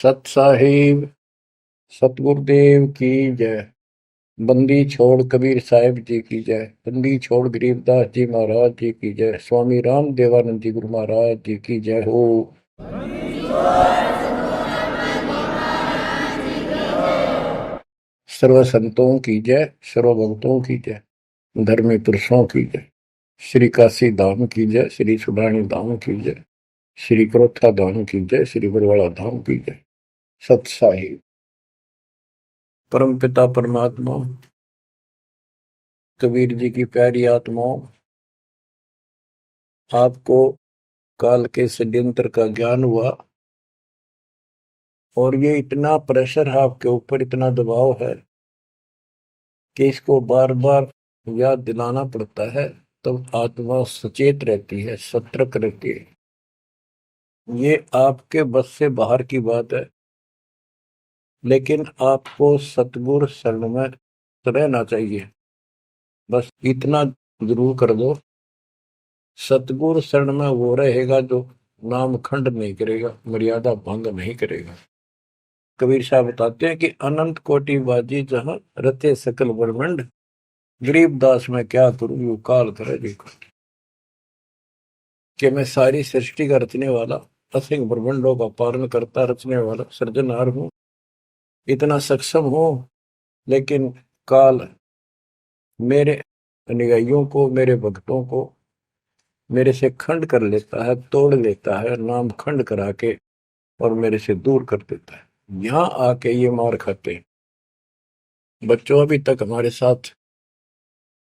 सत साहिब सतगुरुदेव की जय। बंदी छोड़ कबीर साहिब जी की जय। बंदी छोड़ गरीबदास जी महाराज जी की जय। स्वामी राम देवानंद जी गुरु महाराज जी की जय हो। सर्व संतों की जय, सर्व भक्तों की जय, धर्मी पुरुषों की जय। श्री काशी धाम की जय, श्री सुडानी धाम की जय, श्री क्रोथा धाम की जय, श्री बरवाड़ा धाम की जय। सत साहिब परम पिता परमात्मा कबीर जी की प्यारी आत्माओं, आपको काल के षड्यंत्र का ज्ञान हुआ और ये इतना प्रेशर है आपके ऊपर, इतना दबाव है कि इसको बार बार याद दिलाना पड़ता है, तब आत्मा सचेत रहती है, सतर्क रहती है। ये आपके बस से बाहर की बात है, लेकिन आपको सतगुरु शरण में रहना चाहिए। बस इतना जरूर कर दो, सतगुरु शरण में वो रहेगा जो नाम खंड नहीं करेगा, मर्यादा भंग नहीं करेगा। कबीर साहब बताते हैं कि अनंत कोटि बाजी जहां रते सकल ब्रह्मंड, गरीबदास में क्या करूं यू काल करे देखो। कि मैं सारी सृष्टि का रचने वाला, असंख्य ब्रह्मंडों का पालन करता रचने वाला सृजनहार हूं, इतना सक्षम हूं, लेकिन काल मेरे अनुयायियों को, मेरे भक्तों को मेरे से खंड कर लेता है, तोड़ लेता है, नाम खंड करा के और मेरे से दूर कर देता है। यहां आके ये मार खाते हैं। बच्चों अभी तक हमारे साथ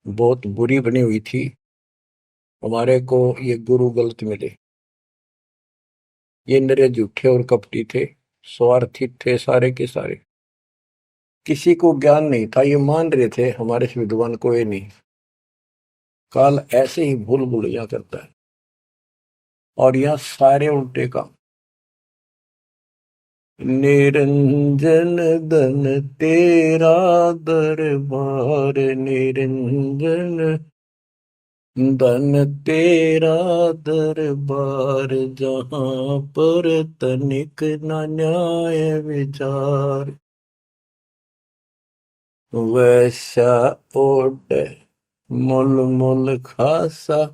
बहुत बुरी बनी हुई थी, हमारे को ये गुरु गलत मिले। ये निरे झूठे और कपटी थे, स्वार्थी थे सारे के सारे। किसी को ज्ञान नहीं था, ये मान रहे थे हमारे से विद्वान कोई नहीं। काल ऐसे ही भूल भुलैया करता है और यहाँ सारे उल्टे काम। निरंजन धन तेरा दरबार, निरंजन धन तेरा दरबार, जहां पर तनिक न न्याय विचार। वैसा ओट मुल मुल खासा,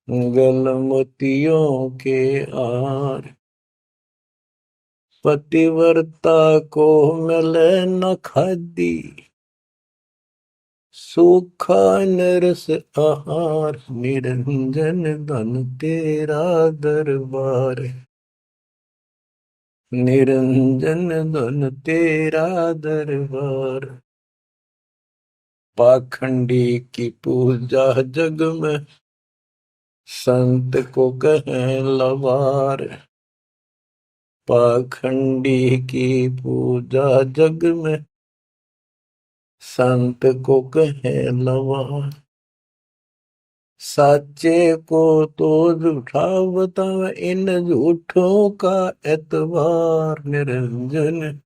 गल मोतियों के आर। पतिव्रता को मिले न खादी, सूखा नरस आहार। निरंजन धन तेरा दरबार, निरंजन धन तेरा दरबार। पाखंडी की पूजा जग में, संत को कहें लवार। पाखंडी की पूजा जग में, संत को कहें लवार। साचे को तो झूठा बतावे, इन झूठों का एतबार। निरंजन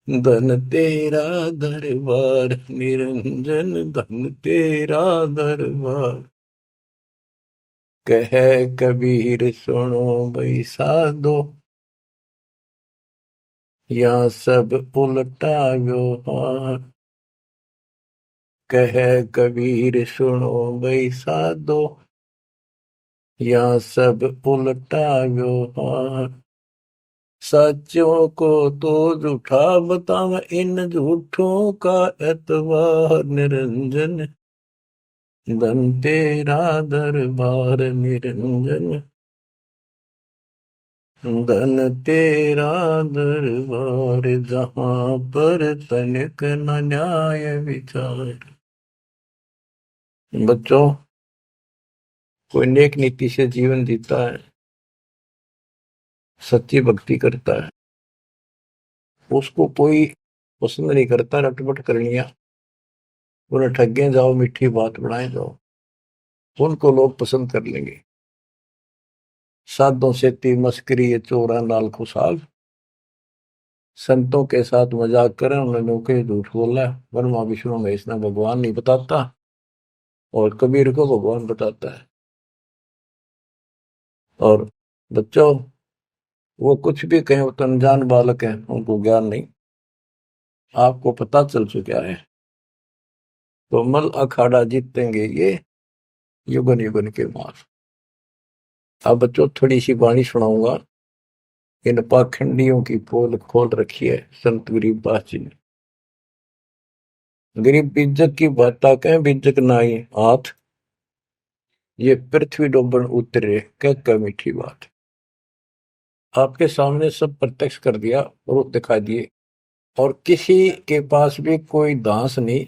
धन तेरा दरबार, निरंजन धन तेरा दरबार। कह कबीर सुनो भाई साधो, या सब उल्टा व्यवहार। कह कबीर सुनो भाई साधो, या सब उल्टा व्यवहार। सच्चों को तो झूठा बतावा, इन झूठों का एतबार। निरंजन धन तेरा दरबार, निरंजन धन तेरा दरबार, जहां पर तनिक न न्याय विचार। बच्चों, कोई नेक नीति से जीवन जीता है, सच्ची भक्ति करता है, उसको कोई पसंद नहीं करता रटपट करनिया। उन्हें ठगे जाओ, मीठी बात बनाए जाओ, उनको लोग पसंद कर लेंगे। साधों से ती मस्करी ये चोरा नाल खुशाल। संतों के साथ मजाक करें, उन्होंने के झूठ बोला। ब्रह्मा विष्णु महेश ने भगवान नहीं बताता और कबीर को भगवान बताता है। और बच्चों, वो कुछ भी कहें, वो तो अनजान बालक है, उनको ज्ञान नहीं। आपको पता चल चुका है। तो मल अखाड़ा जीतेंगे ये युगन युगन के मार। अब बच्चों थोड़ी सी वाणी सुनाऊंगा। इन पाखंडियों की पोल खोल रखी है संत गरीबदास जी ने। गरीब बीजक की बाता कहें बीजक नाई हाथ, ये पृथ्वी डोबन उतरे कह मीठी बात। आपके सामने सब प्रत्यक्ष कर दिया और दिखा दिए, और किसी के पास भी कोई दांस नहीं,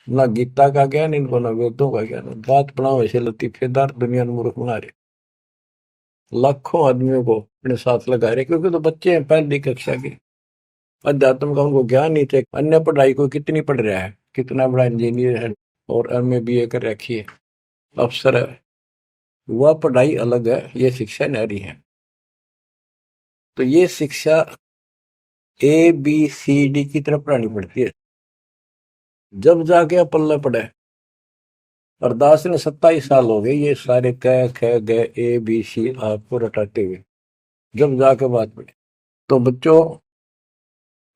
ना गीता का ज्ञान इनको, ना वेदों का ज्ञान। बात बनाओ ऐसे लतीफेदार, दुनिया में मूर्ख बना रहे, लाखों आदमियों को अपने साथ लगा रहे, क्योंकि तो बच्चे हैं पहली कक्षा के, अध्यात्म का उनको ज्ञान नहीं थे। अन्य पढ़ाई को कितनी पढ़ रहा है, कितना बड़ा इंजीनियर है और एमए बीए कर रखी है, अफसर है, वह पढ़ाई अलग है, ये शिक्षा न्यारी है। तो ये शिक्षा ए बी सी डी की तरफ पढ़ानी पड़ती है, जब जाके पल्ले पड़े। और दास ने 27 साल हो गए ये सारे कह ख ग ए बी सी आपको रटाते हुए, जब जाके बात पड़ी। तो बच्चों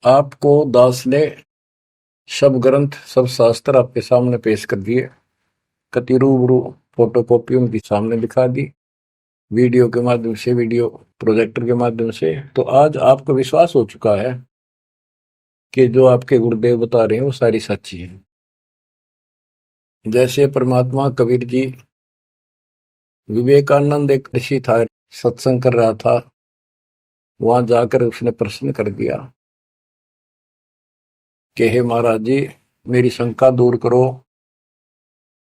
आपको दास ने सब ग्रंथ सब शास्त्र आपके सामने पेश कर दिए, कति रूबरू फोटो कॉपी उनकी सामने दिखा दी, वीडियो के माध्यम से, वीडियो प्रोजेक्टर के माध्यम से। तो आज आपको विश्वास हो चुका है कि जो आपके गुरुदेव बता रहे हैं वो सारी सच्ची है। जैसे परमात्मा कबीर जी, विवेकानंद एक ऋषि था, सत्संग कर रहा था, वहां जाकर उसने प्रश्न कर दिया कि हे महाराज जी, मेरी शंका दूर करो।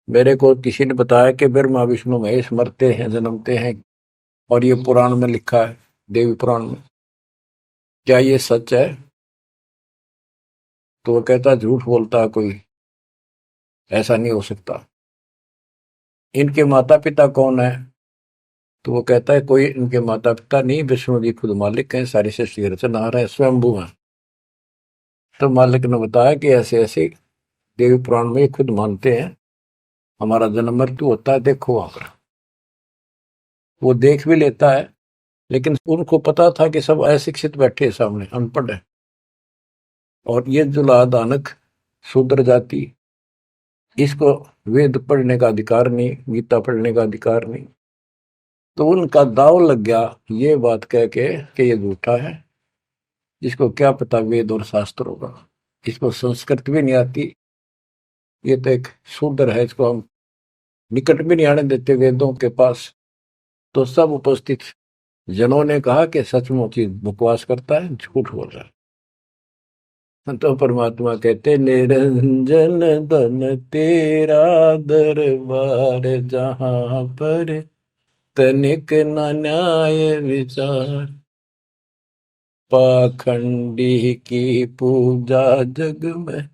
मेरे को किसी ने बताया कि ब्रह्मा विष्णु महेश मरते हैं जन्मते हैं, और ये पुराण में लिखा है, देवी पुराण में, क्या ये सच है? तो वो कहता झूठ बोलता है कोई, ऐसा नहीं हो सकता। इनके माता पिता कौन है? तो वो कहता है कोई इनके माता पिता नहीं, विष्णु जी खुद मालिक हैं, सारी सृष्टि की रचनहार है, स्वयंभू है। तो मालिक ने बताया कि ऐसे ऐसे देवी पुराण में खुद मानते हैं हमारा जन्म मृत्यु होता है, देखो वहां पर। वो देख भी लेता है, लेकिन उनको पता था कि सब अशिक्षित बैठे सामने, अनपढ़ है, और ये जुला दानक शूद्र जाति, इसको वेद पढ़ने का अधिकार नहीं, गीता पढ़ने का अधिकार नहीं। तो उनका दाव लग गया ये बात कह के कि ये झूठा है, इसको क्या पता वेद और शास्त्र होगा, इसको संस्कृत भी नहीं आती, ये तो एक शूद्र है, इसको हम निकट भी नहीं आने देते वेदों के पास। तो सब उपस्थित जनों ने कहा कि सचमुच ही बकवास करता है, झूठ बोल रहा है। तो परमात्मा कहते निरंजन धन तेरा दरबार, जहां पर तनिक न न्याय विचार, पाखंडी की पूजा जग में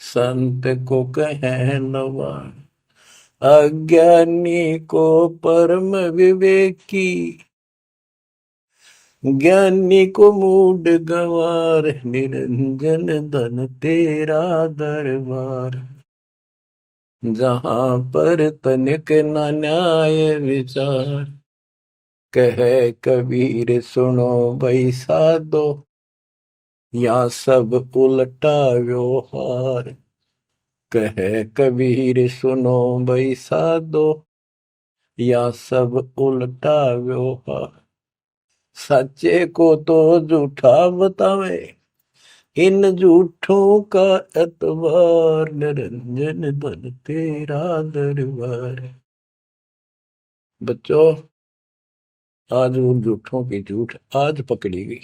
संत को कहे नवार, अज्ञानी को परम विवेकी, ज्ञानी को मूड गवार, निरंजन धन तेरा दरबार, जहां पर तनिक न न्याय विचार, कहे कबीर सुनो भाई साधो, या सब उल्टा व्यवहार, कहे कबीर सुनो भाई साधो, या सब उल्टा व्यवहार, सच्चे को तो झूठा बतावे, इन झूठों का एतबार, निरंजन धन तेरा दरबार। बच्चों आज उन झूठों की झूठ आज पकड़ी गई,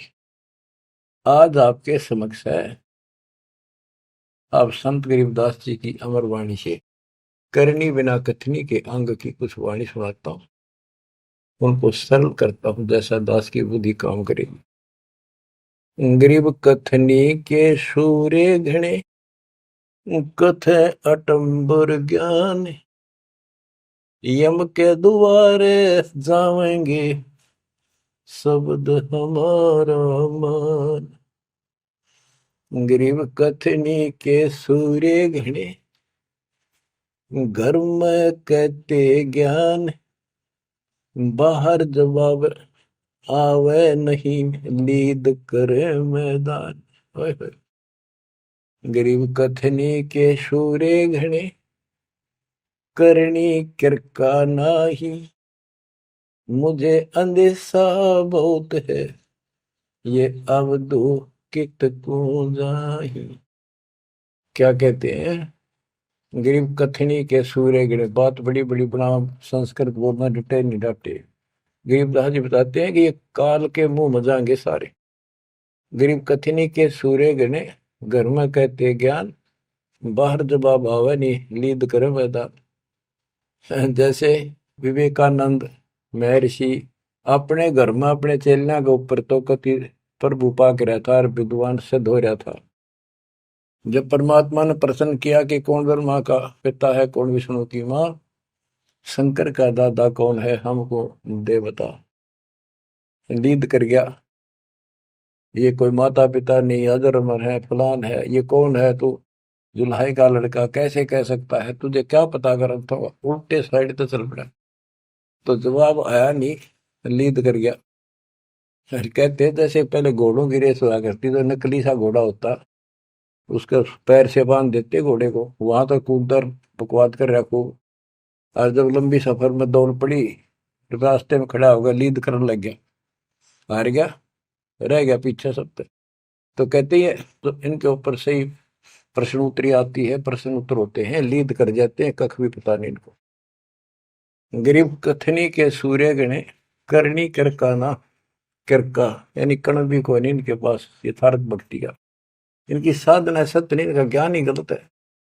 आज आपके समक्ष है। आप संत गरीबदास जी की अमर वाणी से करनी बिना कथनी के अंग की कुछ वाणी सुनाता हूँ, उनको सरल करता हूँ जैसा दास की बुद्धि काम करेगी। गरीब कथनी के सूर्य घने, कथ अटम्बर ज्ञान, यम के द्वारे जावेंगे शब्द हमारा मान। गरीब कथनी के सूर्य घने, घर में कहते ज्ञान, बाहर जवाब आवे नहीं लीद करे मैदान। ओए होए। गरीब कथनी के शूरे घने, करनी किरका नाही। मुझे अंदेशा बहुत है, ये अवधू कित को जाही। क्या कहते हैं? गरीब कथनी के सूर्य गिरे। बात बड़ी बड़ी बना, संस्कृत बोलना डटे नहीं डाटे। गरीबदास जी बताते हैं कि ये काल के मुंह मजाएंगे सारे। गरीब कथनी के सूर्य गिने, घर में कहते ज्ञान, बाहर जवाब आवे नहीं लीद करे मैदान। जैसे विवेकानंद महर्षि अपने घर में अपने चेलियां के ऊपर तो कति प्रभु पाक रहा था और विद्वान सिद्ध हो रहा था। जब परमात्मा ने प्रश्न किया कि कौन ब्रह्मा का पिता है, कौन विष्णु की माँ, शंकर का दादा कौन है, हमको दे बता। लीद कर गया, ये कोई माता पिता नहीं, अजर अमर है, फलान है, ये कौन है तू, जुल्हाई का लड़का कैसे कह सकता है, तुझे क्या पता कर था। उल्टे साइड तो चल पड़ा, तो जवाब आया नहीं, लीद कर गया। फिर कहते जैसे पहले घोड़ों की रेस हुआ करती, तो नकली सा घोड़ा होता, उसके पैर से बांध देते घोड़े को, वहां तक कूदर बकवाद कर रखो। और जब लंबी सफर में दौड़ पड़ी, रास्ते में खड़ा होगा, लीद करने लग गया, हार गया, रह गया पीछे सब पे। तो कहते हैं तो इनके ऊपर सही प्रश्न उत्तरी आती है, प्रश्न उत्तर होते हैं, लीद कर जाते हैं, कख भी पता नहीं इनको। गरीब कथनी के सूर्य गणे, करनी किरकाना। किरका यानी कण भी कोई नहीं इनके पास यथार्थ भक्ति का। इनकी साधना सत्य नहीं, इनका ज्ञान ही गलत है,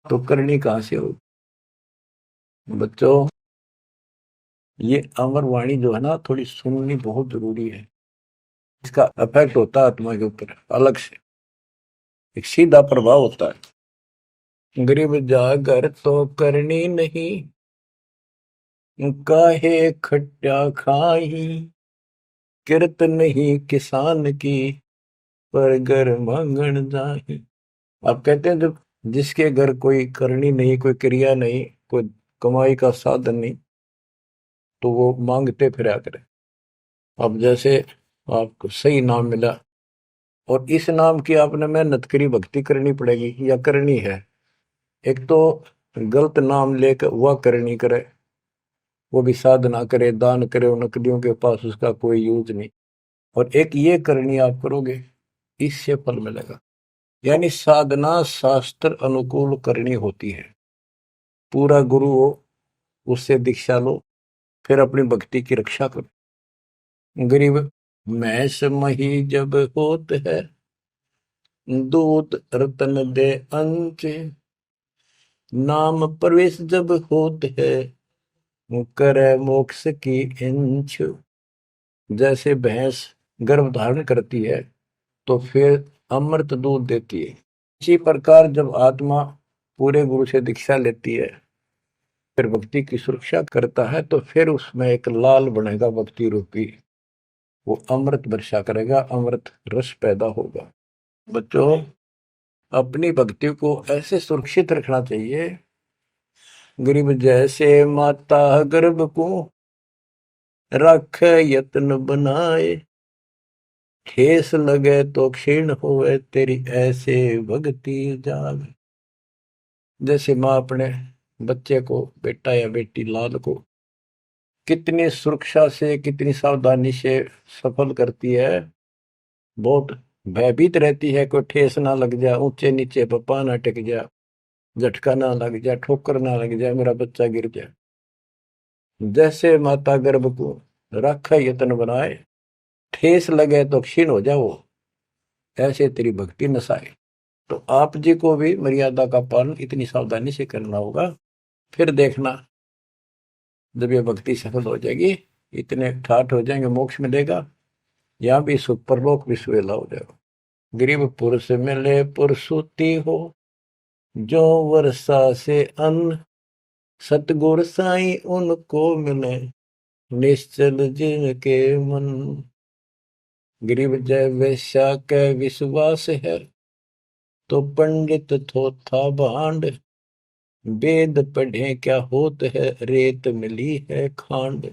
तो करनी कहां से हो। बच्चों, ये अमर वाणी जो है ना, थोड़ी सुननी बहुत जरूरी है। इसका इफेक्ट होता है आत्मा के ऊपर अलग से, एक सीधा प्रभाव होता है। गरीब जागर तो करनी नहीं, काहे खट्टा खाई। किरत नहीं किसान की, पर घर मांगण जाही। आप कहते हैं जब जिसके घर कोई करनी नहीं, कोई क्रिया नहीं, कोई कमाई का साधन नहीं, तो वो मांगते फिरा करे। अब जैसे आपको सही नाम मिला, और इस नाम की आपने मेहनत करी, भक्ति करनी पड़ेगी या करनी है। एक तो गलत नाम लेकर वह करनी करे, वो भी साधना करे, दान करे, उन नकलियों के पास उसका कोई यूज नहीं। और एक ये करनी आप करोगे, इससे फल मिलेगा। यानी साधना शास्त्र अनुकूल करनी होती है। पूरा गुरु हो, उससे दीक्षा लो, फिर अपनी भक्ति की रक्षा करो। गरीब मैस मही जब होत है, दूध रतन दे अंच। नाम प्रवेश जब होत है, करे मोक्ष की इंच। जैसे भैंस गर्भ धारण करती है तो फिर अमृत दूध देती है, इसी प्रकार जब आत्मा पूरे गुरु से दीक्षा लेती है, फिर भक्ति की सुरक्षा करता है, तो फिर उसमें एक लाल बनेगा भक्ति रूपी, वो अमृत वर्षा करेगा, अमृत रस पैदा होगा। बच्चों, अपनी भक्ति को ऐसे सुरक्षित रखना चाहिए। गरीब जैसे माता गर्भ को, रख यत्न बनाए। ठेस लगे तो क्षीण होए, तेरी ऐसे भक्ति जाग। जैसे माँ अपने बच्चे को, बेटा या बेटी लाल को कितनी सुरक्षा से, कितनी सावधानी से सफल करती है, बहुत भयभीत रहती है, कोई ठेस ना लग जाए, ऊंचे नीचे पप्पा ना टिक जाए, झटका ना लग जाए, ठोकर ना लग जाए, मेरा बच्चा गिर जाए। जैसे माता गर्भ को रखा यत्न बनाए, ठेस लगे तो क्षीण हो जाओ, ऐसे तेरी भक्ति नसाए। तो आप जी को भी मर्यादा का पालन इतनी सावधानी से करना होगा। फिर देखना, जब ये भक्ति सफल हो जाएगी, इतने ठाठ हो जाएंगे, मोक्ष मिलेगा, यहाँ भी सुख परलोक भी सुहेला हो जाएगा। गरीब पुरुष मिले पुरसुती हो, जो वर्षा से अन्न। सतगुर साई उनको मिले, निश्चल जिनके मन। गरीब जय वैश्या के विश्वास है, तो पंडित थोथा भांड। वेद पढ़े क्या होत है, रेत मिली है खांड।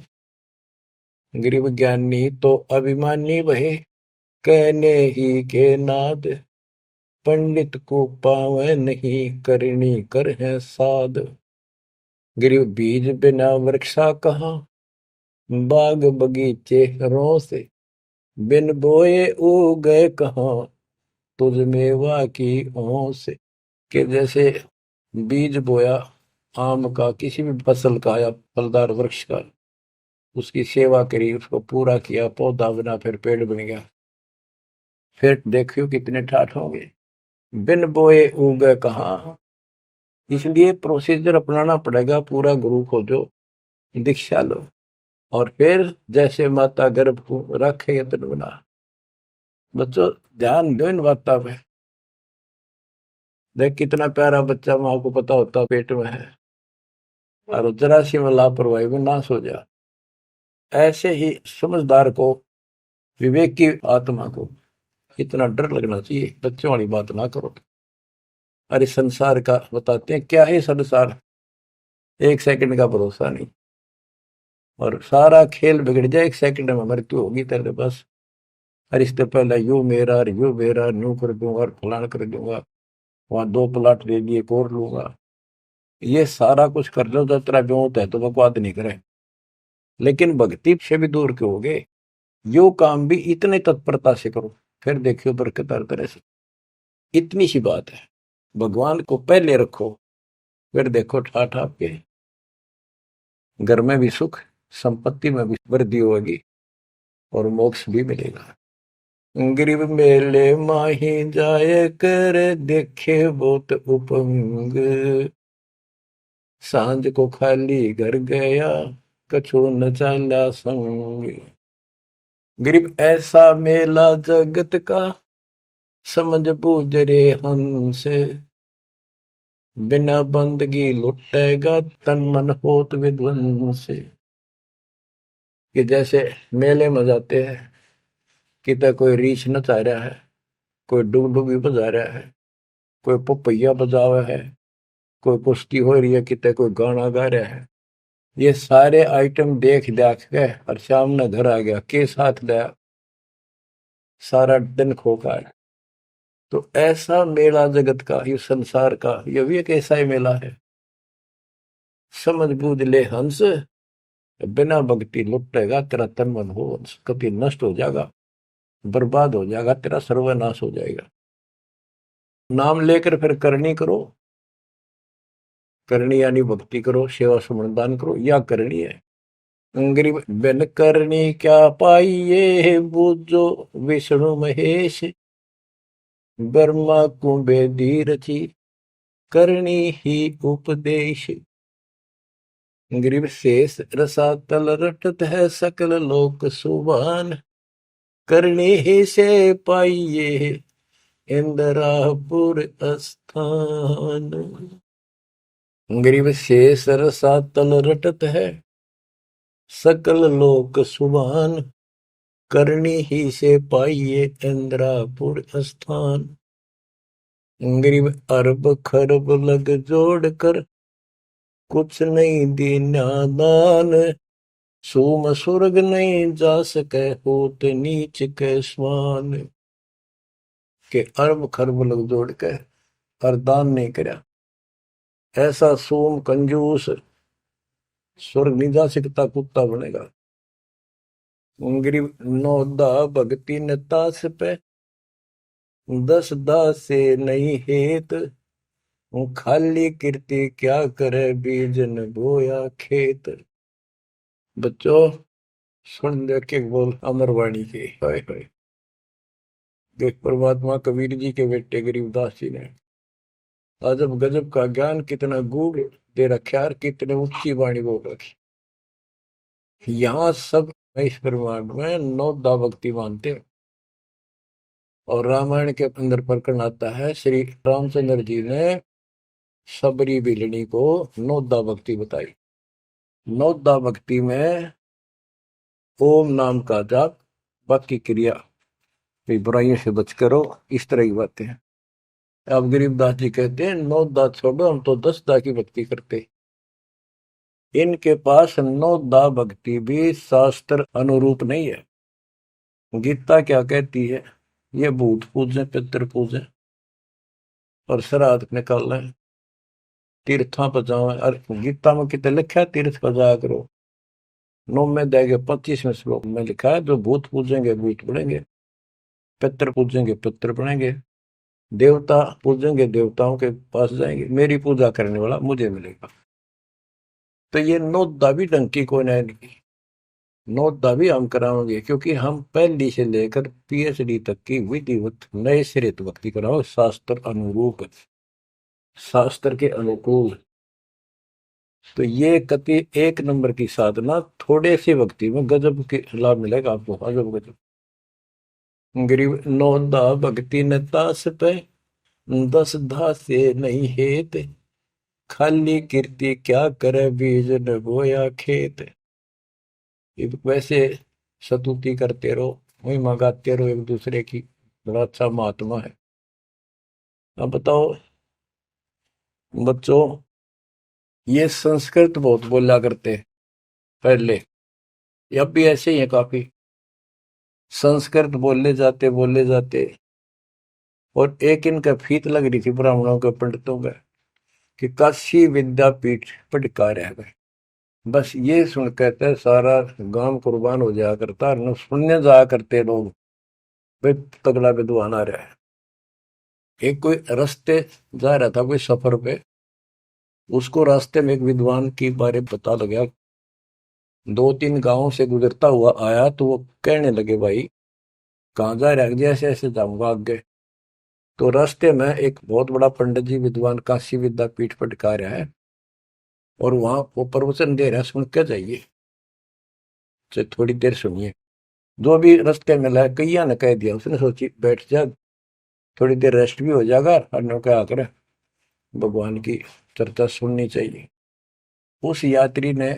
गरीब ज्ञानी तो अभिमानी वहे, कहने ही के नाद, पंडित को पावे नहीं, करनी कर है साध। गरीब बीज बिना वृक्षा कहाँ, बाग बगीचे रो से, बिन बोए उगे कहाँ, तुझ मेवा की ओं से। कि जैसे बीज बोया आम का, किसी भी फसल का या फलदार वृक्ष का, उसकी सेवा करी, उसको पूरा किया, पौधा बना, फिर पेड़ बन गया, फिर देखियो कितने ठाठ होंगे। बिन बोए उगे कहाँ, इसलिए प्रोसीजर अपनाना पड़ेगा पूरा। गुरु खोजो, दीक्षा लो, और फिर जैसे माता गर्भ को रखे यत्न बना। बच्चों ध्यान दो इन बातों पे। देख कितना प्यारा बच्चा, माँ को पता होता पेट में है, और जरा सी में लापरवाही में नाश हो जा। ऐसे ही समझदार को, विवेक की आत्मा को इतना डर लगना चाहिए, बच्चों वाली बात ना करो। अरे संसार का बताते हैं क्या है संसार, एक सेकंड का भरोसा नहीं, और सारा खेल बिगड़ जाए, एक सेकंड में मृत्यु होगी तेरे पास। अरे इससे पहले यू मेरा, यू मेरा, न्यू कर दूंगा और फलान कर दूंगा, वहां 2 प्लाट ले लिए, एक और लूंगा। ये सारा कुछ कर लो जब तेरा ब्योत है तो बकवाद नहीं करे, लेकिन भक्ति से भी दूर क्यों हो गए। यो काम भी इतने तत्परता से करो, फिर देखियो बरकत हर तरह से। इतनी सी बात है, भगवान को पहले रखो, फिर देखो ठाठ आपके घर में भी सुख, संपत्ति में भी वृद्धि होगी, और मोक्ष भी मिलेगा। गरीब मेले माही जाए कर, देखे बहुत उपंग, सांझ को खाली घर गया, कछु न चाला संग। गरीब ऐसा मेला जगत का, समझ बूझ रे हंस, बिना बंदगी लुटेगा, तन मन होत विध्वंस। कि जैसे मेले में जाते हैं, कितना कोई रीछ नचा रहा है, कोई डुगडुगी बजा रहा है, कोई पपैया बजा हुआ है, कोई कुश्ती हो रही है, कितने कोई गाना गा रहा है। ये सारे आइटम देख देख के और शाम ने घर आ गया, के साथ गया, सारा दिन खोखा है। तो ऐसा मेला जगत का, ये संसार का, ये भी एक ऐसा ही मेला है। समझ बूझ ले हंस, बिना भक्ति लुटेगा, तेरा तन मन हो कभी नष्ट हो जाएगा, बर्बाद हो जाएगा, तेरा सर्वनाश हो जाएगा। नाम लेकर फिर करनी करो, करनी यानी भक्ति करो, सेवा सुमन दान करो, या करनी है। गरीब बिन करनी क्या पाइये, बूझो विष्णु महेश, ब्रह्मा कुंबेदी रची, करनी ही उपदेश। गरीब शेष रसातल रटत है, सकल लोक सुभान, करनी ही से पाइये, इंद्रापुर स्थान। गरीब शेष रसातल रटत है, सकल लोक सुभान, करनी ही से पाइये, इंद्रापुर स्थान। गरीब अरब खरब लग जोड़ कर, कुछ नहीं दीना दान, सोम स्वर्ग नहीं जा सके, होत नीच के स्वान। के अरब खरब लग जोड़ के और दान नहीं करया, ऐसा सोम कंजूस स्वर्ग नहीं जा सकता, कुत्ता बनेगा। गरीब नौदा भगति न तास पे, 10 दास से नहीं हेत, खाली कीर्ति क्या करे, बीज न बोया खेत। बच्चों सुन दे के बोल अमरवाणी के, हाय हाय। देख परमात्मा कबीर जी के बेटे गरीबदास जी ने अजब गजब का ज्ञान कितना गूढ़ दे रखा, और कितने ऊंची वाणी बोल रखी। यहाँ सब इस ब्रह्मांड में 9 दा भक्ति मानते हैं, और रामायण के अंदर प्रकरण आता है, श्री रामचंद्र जी ने सबरी बिलनी को 9 दा भक्ति बताई। 9 दा भक्ति में ओम नाम का जाप, बाकी क्रिया, बुराइयों से बच करो, इस तरह की बातें हैं। अब गरीबदास जी कहते हैं 9 दा छोड़ो, हम तो 10 दा की भक्ति करते। इनके पास नौदा भक्ति भी शास्त्र अनुरूप नहीं है। गीता क्या कहती है? ये भूत पूजे पितर पूजे और श्राद्ध निकाल रहे, तीर्था पर जाओ। और गीता में कितने लिखा है तीर्थ पर जाया करो? 9 में देगे 25वें श्लोक में लिखा है जो भूत पूजेंगे भूत पड़ेंगे, पितर पूजेंगे पितर पड़ेंगे, देवता पूजेंगे देवताओं के पास जाएंगे, मेरी पूजा करने वाला मुझे मिलेगा। तो ये नौदा भी डंकी को नहीं, नौदा भी हम कराओगे क्योंकि हम पहली से लेकर पीएचडी तक की विधिवत नए सिरे भक्ति कराओ, शास्त्र अनुरूप, शास्त्र के अनुकूल। तो ये कति एक नंबर की साधना, थोड़े सी भक्ति में गजब के लाभ मिलेगा आपको, अजब गजब। गरीब नौदा भक्ति न तास पे, 10 धासे नहीं हेत, खाली कीर्ति क्या करे बीज न बोया खेत। वैसे स्तुति करते रहो, वही मंगाते रहो एक दूसरे की, बड़ा अच्छा महात्मा है। अब बताओ बच्चों, ये संस्कृत बहुत बोला करते पहले, अब भी ऐसे ही है काफी। संस्कृत बोले जाते और एक इनका फीत लग रही थी ब्राह्मणों के पंडितों का कि काशी विद्यापीठ पटका रह गए। बस ये सुन कहते सारा गांव कुर्बान हो जाया करता, न सुनने जाया करते लोग, भाई तगड़ा विद्वान आ रहा है। एक कोई रास्ते जा रहा था कोई सफर पे, उसको रास्ते में एक विद्वान की बारे पता लगा, 2-3 गांवों से गुजरता हुआ आया, तो वो कहने लगे भाई कहाँ जा रहा है? जैसे ऐसे जाऊंगा आगे। तो रास्ते में एक बहुत बड़ा पंडित जी विद्वान काशी विद्यापीठ पटका रहा है और वहां वो प्रवचन दे रहा है, सुन के जाइए, तो थोड़ी देर सुनिए। जो भी रास्ते में लाया कैया ने कह दिया, उसने सोची बैठ जा, थोड़ी देर रेस्ट भी हो जाएगा और क्या करे भगवान की चर्चा सुननी चाहिए। उस यात्री ने,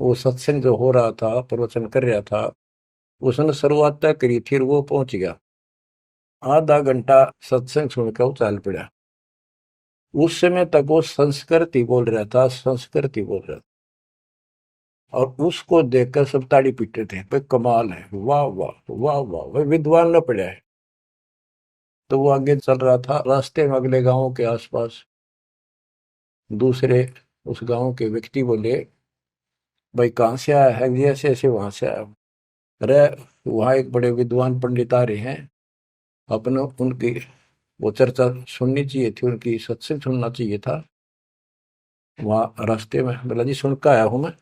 वो सत्संग जो हो रहा था प्रवचन कर रहा था, उसने शुरुआत तक करी थी, वो पहुंच गया। आधा घंटा सत्संग सुनकर वो चल पड़ा। उस समय तक वो संस्कृत ही बोल रहा था, संस्कृत ही बोल रहा था, और उसको देखकर सब ताड़ी पीटते थे, भाई कमाल है, वाह वाह वाह वाह, भाई विद्वान न पड़ा है। तो वो आगे चल रहा था, रास्ते में अगले गांव के आसपास दूसरे उस गांव के व्यक्ति बोले भाई कहाँ से आया है? जी ऐसे ऐसे वहां से आया। अरे वहां एक बड़े विद्वान पंडित आ रहे हैं, अपने उनकी वो चर्चा सुननी चाहिए थी, उनकी सत्संग सुनना चाहिए था। वहां रास्ते में बोला जी सुन के आया हूं मैं।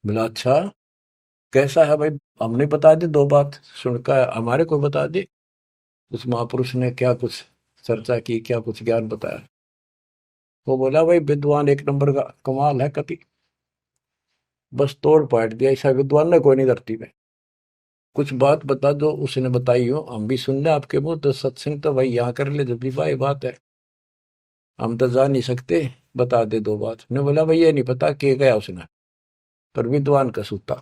बोला अच्छा कैसा है भाई? हमने बता दी 2 बात, सुन के आया, हमारे को बता दी। उस महापुरुष ने क्या कुछ चर्चा की, क्या कुछ ज्ञान बताया। वो बोला भाई विद्वान एक नंबर का, कमाल है कति, बस तोड़ पाट दिया, ऐसा विद्वान ने कोई नहीं धरती में। कुछ बात बता दो, उसने बताई हो, हम भी सुन ले आपके मुंह, तो सत्संग तो भाई यहाँ कर ले, जब भी भाई बात है, हम तो जा नहीं सकते, बता दे 2 बात। ने बोला भाई ये नहीं पता के गया उसने, पर विद्वान का सूता,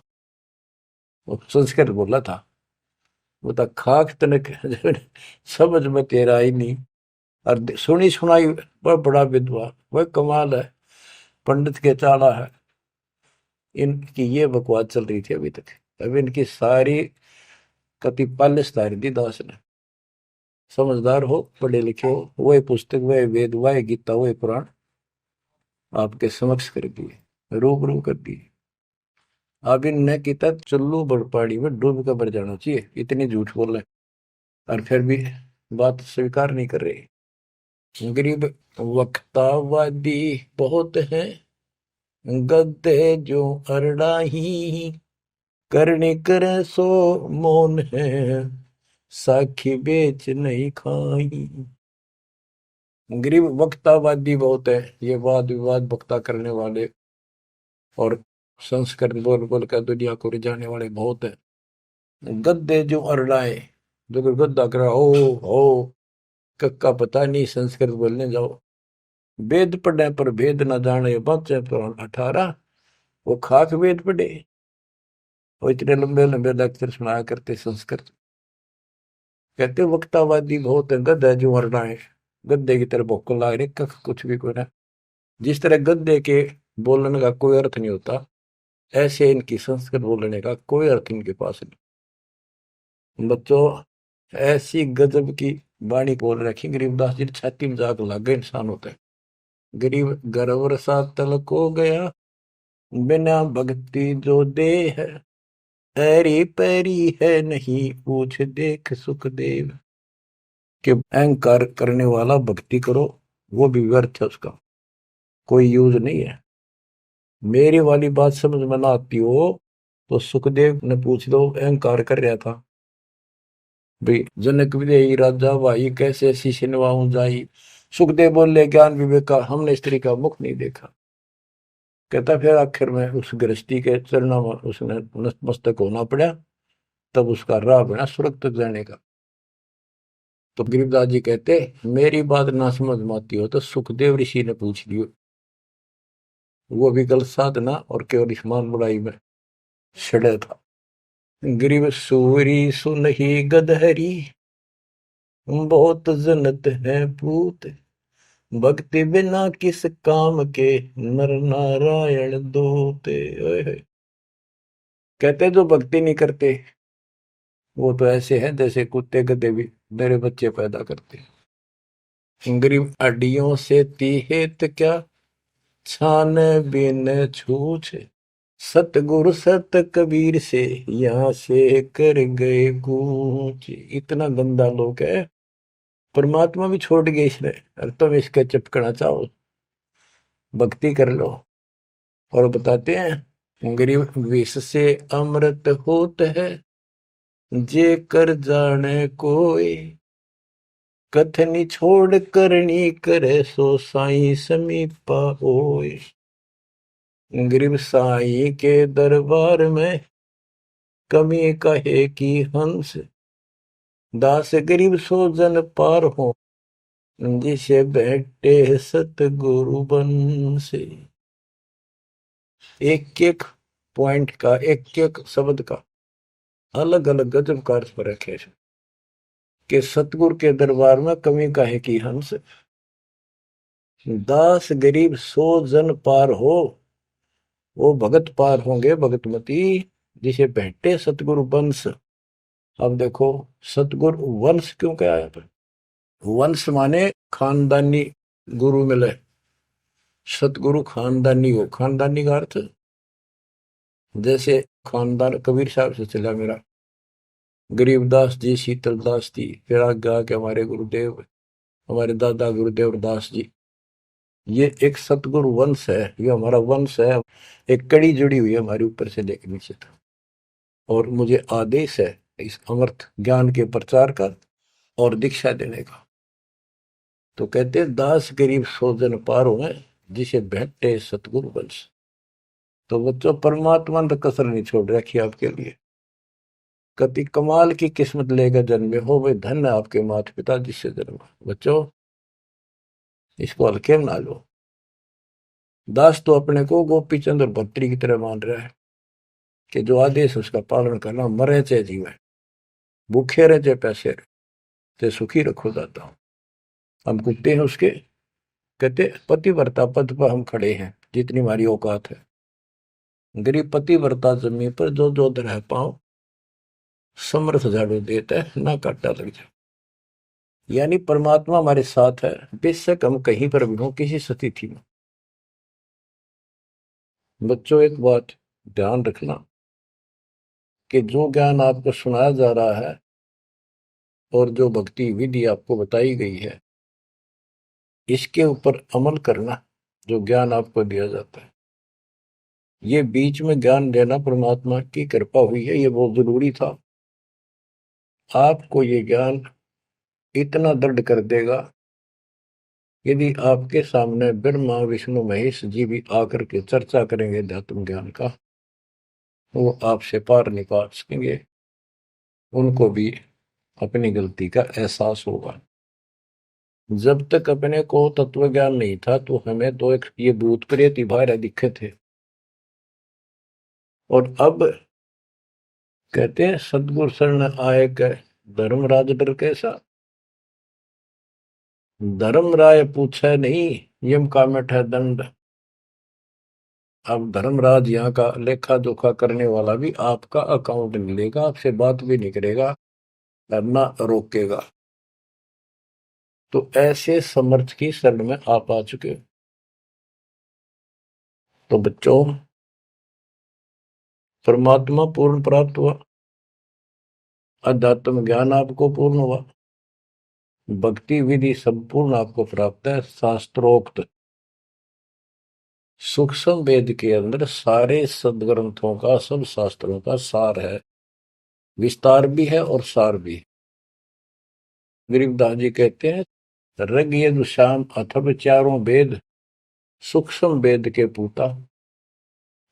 वो संस्कृत बोला था। वो तो खाक तनक समझ में तेरा ही नहीं, और सुनी सुनाई वह बड़ा विद्वान, वह कमाल है, पंडित के चाला है। इनकी ये बकवास चल रही थी अभी तक। अब इनकी सारी कति पालिश तारी दी दास ने। समझदार हो, पढ़े लिखे हो, वही पुस्तक, वही वेद, वही गीता, वही पुराण आपके समक्ष कर दिए, रूबरू कर दिए। अब इनने किता चुल्लू बड़पाड़ी में डूब कर मर जाना चाहिए, इतनी झूठ बोल रहे, और फिर भी बात स्वीकार नहीं कर रहे। गरीब वक्तावादी बहुत है, गद्दे जो अरड़ाही, करने करे सो मौन है, साखी बेच नहीं खाई। गरीब वक्तावादी बहुत है, ये वाद विवाद वक्ता करने वाले और संस्कृत बोल बोल कर दुनिया को रिझाने वाले बहुत है। गद्दे जो अरड़ाए, जो गद्दा करा हो कक्का पता नहीं, संस्कृत बोलने जाओ, वेद पढ़े पर भेद न जाने, बच्चे पुराण 18, वो खाक वेद पढ़े, वो इतने लंबे लंबे लेक्चर सुनाया करते संस्कृत। कहते वक्तावादी बहुत है, गद्दे जो अरड़ाए, गद्दे की तरह भोक ला रहे, कख कुछ भी कोई ना। जिस तरह गद्दे के बोलने का कोई अर्थ नहीं होता, ऐसे इनकी संस्कृत बोलने का कोई अर्थ इनके पास नहीं। बच्चों, ऐसी गजब की वाणी बोल रखी गरीबदास जी, छाती में जाग लग गए इंसान होते हैं। गरीब गर्वर सा तलक हो गया, बिना भक्ति जो दे है, ऐरी पैरी है नहीं पूछ देख सुखदेव। कि अहंकार करने वाला भक्ति करो, वो भी व्यर्थ है, उसका कोई यूज नहीं है। मेरी वाली बात समझ में ना आती हो तो सुखदेव ने पूछ लो, अहंकार कर रहा था भाई, जनक विदेही राजा भाई कैसे शीश नवाऊं जाई। सुखदेव बोले, ज्ञान विवेक का हमने स्त्री का मुख नहीं देखा। कहता फिर आखिर में उस गृहस्थी के चरणों में उसने नतमस्तक होना पड़ा, तब उसका राह बना स्वर्ग तक जाने का। तो गरीबदास जी कहते, मेरी बात ना समझ में आती हो तो सुखदेव ऋषि ने पूछ लियो, वो भी गलत साधना और केवल ईमान बुराई में छड़े था। गरीब सूरी सुनही गदहरी, बहुत जनत है पूत, भक्ति बिना किस काम के, नर नारायण दोते। ओए होए। कहते जो भक्ति नहीं करते वो तो ऐसे हैं जैसे कुत्ते गधे भी मेरे बच्चे पैदा करते हैं। गरीब अड्डियों से तीहेत क्या, छान बिन छूछे, सतगुरु सत कबीर से यहाँ से कर गए कूच। इतना गंदा लोग है, परमात्मा भी छोड़ गए इसने, और तुम इसका चिपकना चाहो, भक्ति कर लो। और बताते हैं, गरीब विष से अमृत होत है, जे कर जाने कोई, कथनी छोड़ करनी करे, सो साई समीपा होए। गरीब साई के दरबार में, कमी कहे की हंस, दास गरीब सो जन पार हो, जिसे बैठे सतगुरु बन से। एक एक पॉइंट का, एक एक शब्द का अलग अलग गजब का अर्थ फर्क है। कि सतगुरु के दरबार में कमी काहे की हंस, दास गरीब सो जन पार हो, वो भगत पार होंगे भगतमती, जिसे भेंटे सतगुरु वंश। अब देखो, सतगुरु वंश क्यों क्या है? वंश माने खानदानी गुरु मिले, सतगुरु खानदानी हो। खानदानी का अर्थ जैसे खानदान कबीर साहब से चला मेरा, गरीबदास जी, शीतलदास जी, फिर आगे आके हमारे गुरुदेव, हमारे दादा गुरुदेव दास जी। ये एक सतगुरु वंश है, ये हमारा वंश है। एक कड़ी जुड़ी हुई है हमारे ऊपर से लेकर नीचे तक। और मुझे आदेश है इस अमृत ज्ञान के प्रचार का और दीक्षा देने का। तो कहते दास गरीब सो जन पार हुए, जिसे भेंटे सतगुरु वंश। तो बच्चों, परमात्मा ने कसर नहीं छोड़ रखी आपके लिए। कति कमाल की किस्मत लेकर जन्मे हो, वे धन्य आपके माता पिता जिससे जन्म। बच्चों, इसको हल्के में ना लो। दास तो अपने को गोपी चंद्र भट्टी की तरह मान रहा है कि जो आदेश उसका पालन करना, मरे चाहे जीवे, भूखे रहे चाहे पैसे रहे, ते सुखी रखो दाता हूं। हम कुत्ते हैं उसके। कहते पतिव्रता पद पर हम खड़े हैं, जितनी हमारी औकात है। गरीब पतिव्रता जमीन पर जो जो रह पाओ, समर्थ झाड़ू देता है, ना काटा लग जाए। यानी परमात्मा हमारे साथ है, बेशक हम कहीं पर भी हो, किसी स्थिति में। बच्चों, एक बात ध्यान रखना कि जो ज्ञान आपको सुनाया जा रहा है और जो भक्ति विधि आपको बताई गई है, इसके ऊपर अमल करना, जो ज्ञान आपको दिया जाता है। ये बीच में ज्ञान देना परमात्मा की कृपा हुई है, ये बहुत जरूरी था। आपको ये ज्ञान इतना दृढ़ कर देगा, यदि आपके सामने ब्रह्मा विष्णु महेश जी भी आकर के चर्चा करेंगे अध्यात्म ज्ञान का, वो आपसे पार नहीं पा सकेंगे। उनको भी अपनी गलती का एहसास होगा। जब तक अपने को तत्व ज्ञान नहीं था तो हमें तो एक ये भूत प्रेत ही बाहर दिखे थे। और अब कहते हैं सदगुरु शरण आए गए, धर्मराज डर कैसा। धर्म राय पूछे नहीं, यम का मिठा दंड। अब धर्मराज यहाँ का लेखा जोखा करने वाला भी आपका अकाउंट नहीं लेगा, आपसे बात भी नहीं करेगा, ना रोकेगा। तो ऐसे समर्थ की शरण में आप आ चुके हो। तो बच्चों, परमात्मा पूर्ण प्राप्त हुआ, अध्यात्म ज्ञान आपको पूर्ण हुआ, भक्ति विधि संपूर्ण आपको प्राप्त है। शास्त्रोक्त सूक्ष्म वेद के अंदर सारे सदग्रंथों का, सब शास्त्रों का सार है, विस्तार भी है और सार भी है। गरीबदास जी कहते हैं, ऋग यजुः साम अथर्व चारों वेद सूक्ष्म वेद के पूता।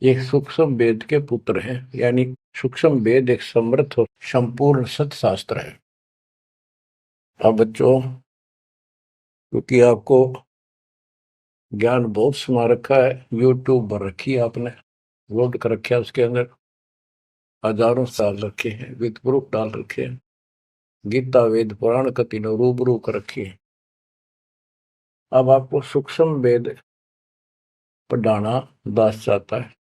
ये सूक्ष्म वेद के पुत्र हैं, यानी सूक्ष्म वेद एक समृद्ध और संपूर्ण सत्शास्त्र है। अब बच्चों, क्योंकि आपको ज्ञान बहुत समा रखा है, यूट्यूब भर रखी है आपने, लोड कर रखा है, उसके अंदर हजारों साल रखे हैं, विद प्रूफ डाल रखे हैं, गीता वेद पुराण का तीनों रूबरू कर रखी है। अब आपको सूक्ष्म वेद पढ़ाना दास चाहता है।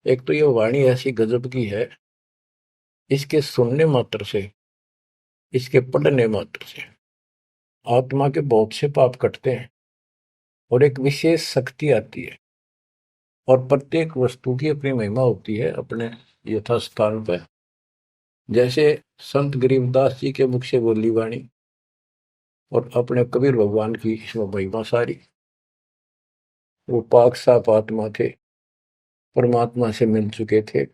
एक तो ये वाणी ऐसी गजब की है, इसके सुनने मात्र से, इसके पढ़ने मात्र से आत्मा के बहुत से पाप कटते हैं और एक विशेष शक्ति आती है। और प्रत्येक वस्तु की अपनी महिमा होती है अपने यथास्थान पर। जैसे संत गरीबदास जी के मुख से बोली वाणी और अपने कबीर भगवान की इसमें महिमा सारी। वो पाक साफ आत्मा थे, परमात्मा से मिल चुके थे,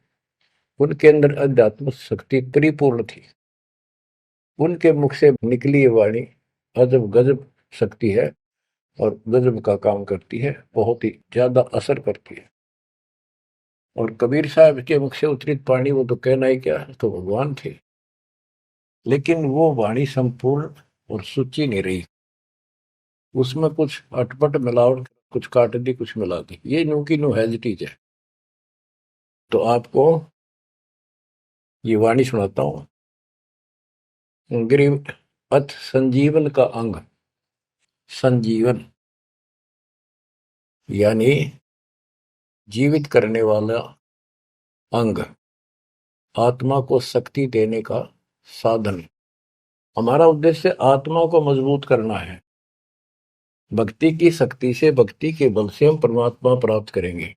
उनके अंदर अध्यात्म शक्ति परिपूर्ण थी। उनके मुख से निकली ये वाणी अजब गजब शक्ति है और गजब का काम करती है, बहुत ही ज्यादा असर करती है। और कबीर साहब के मुख से उतरित वाणी, वो तो कहना ही क्या, तो भगवान थे। लेकिन वो वाणी संपूर्ण और सुची नहीं रही, उसमें कुछ अटपट मिलावट, कुछ काट दी, कुछ मिला दी, ये नो की नो हैजिटीज है। तो आपको ये वाणी सुनाता हूं। गरीब अथ संजीवन का अंग, संजीवन यानी जीवित करने वाला अंग, आत्मा को शक्ति देने का साधन। हमारा उद्देश्य आत्मा को मजबूत करना है। भक्ति की शक्ति से, भक्ति के बल से हम परमात्मा प्राप्त करेंगे।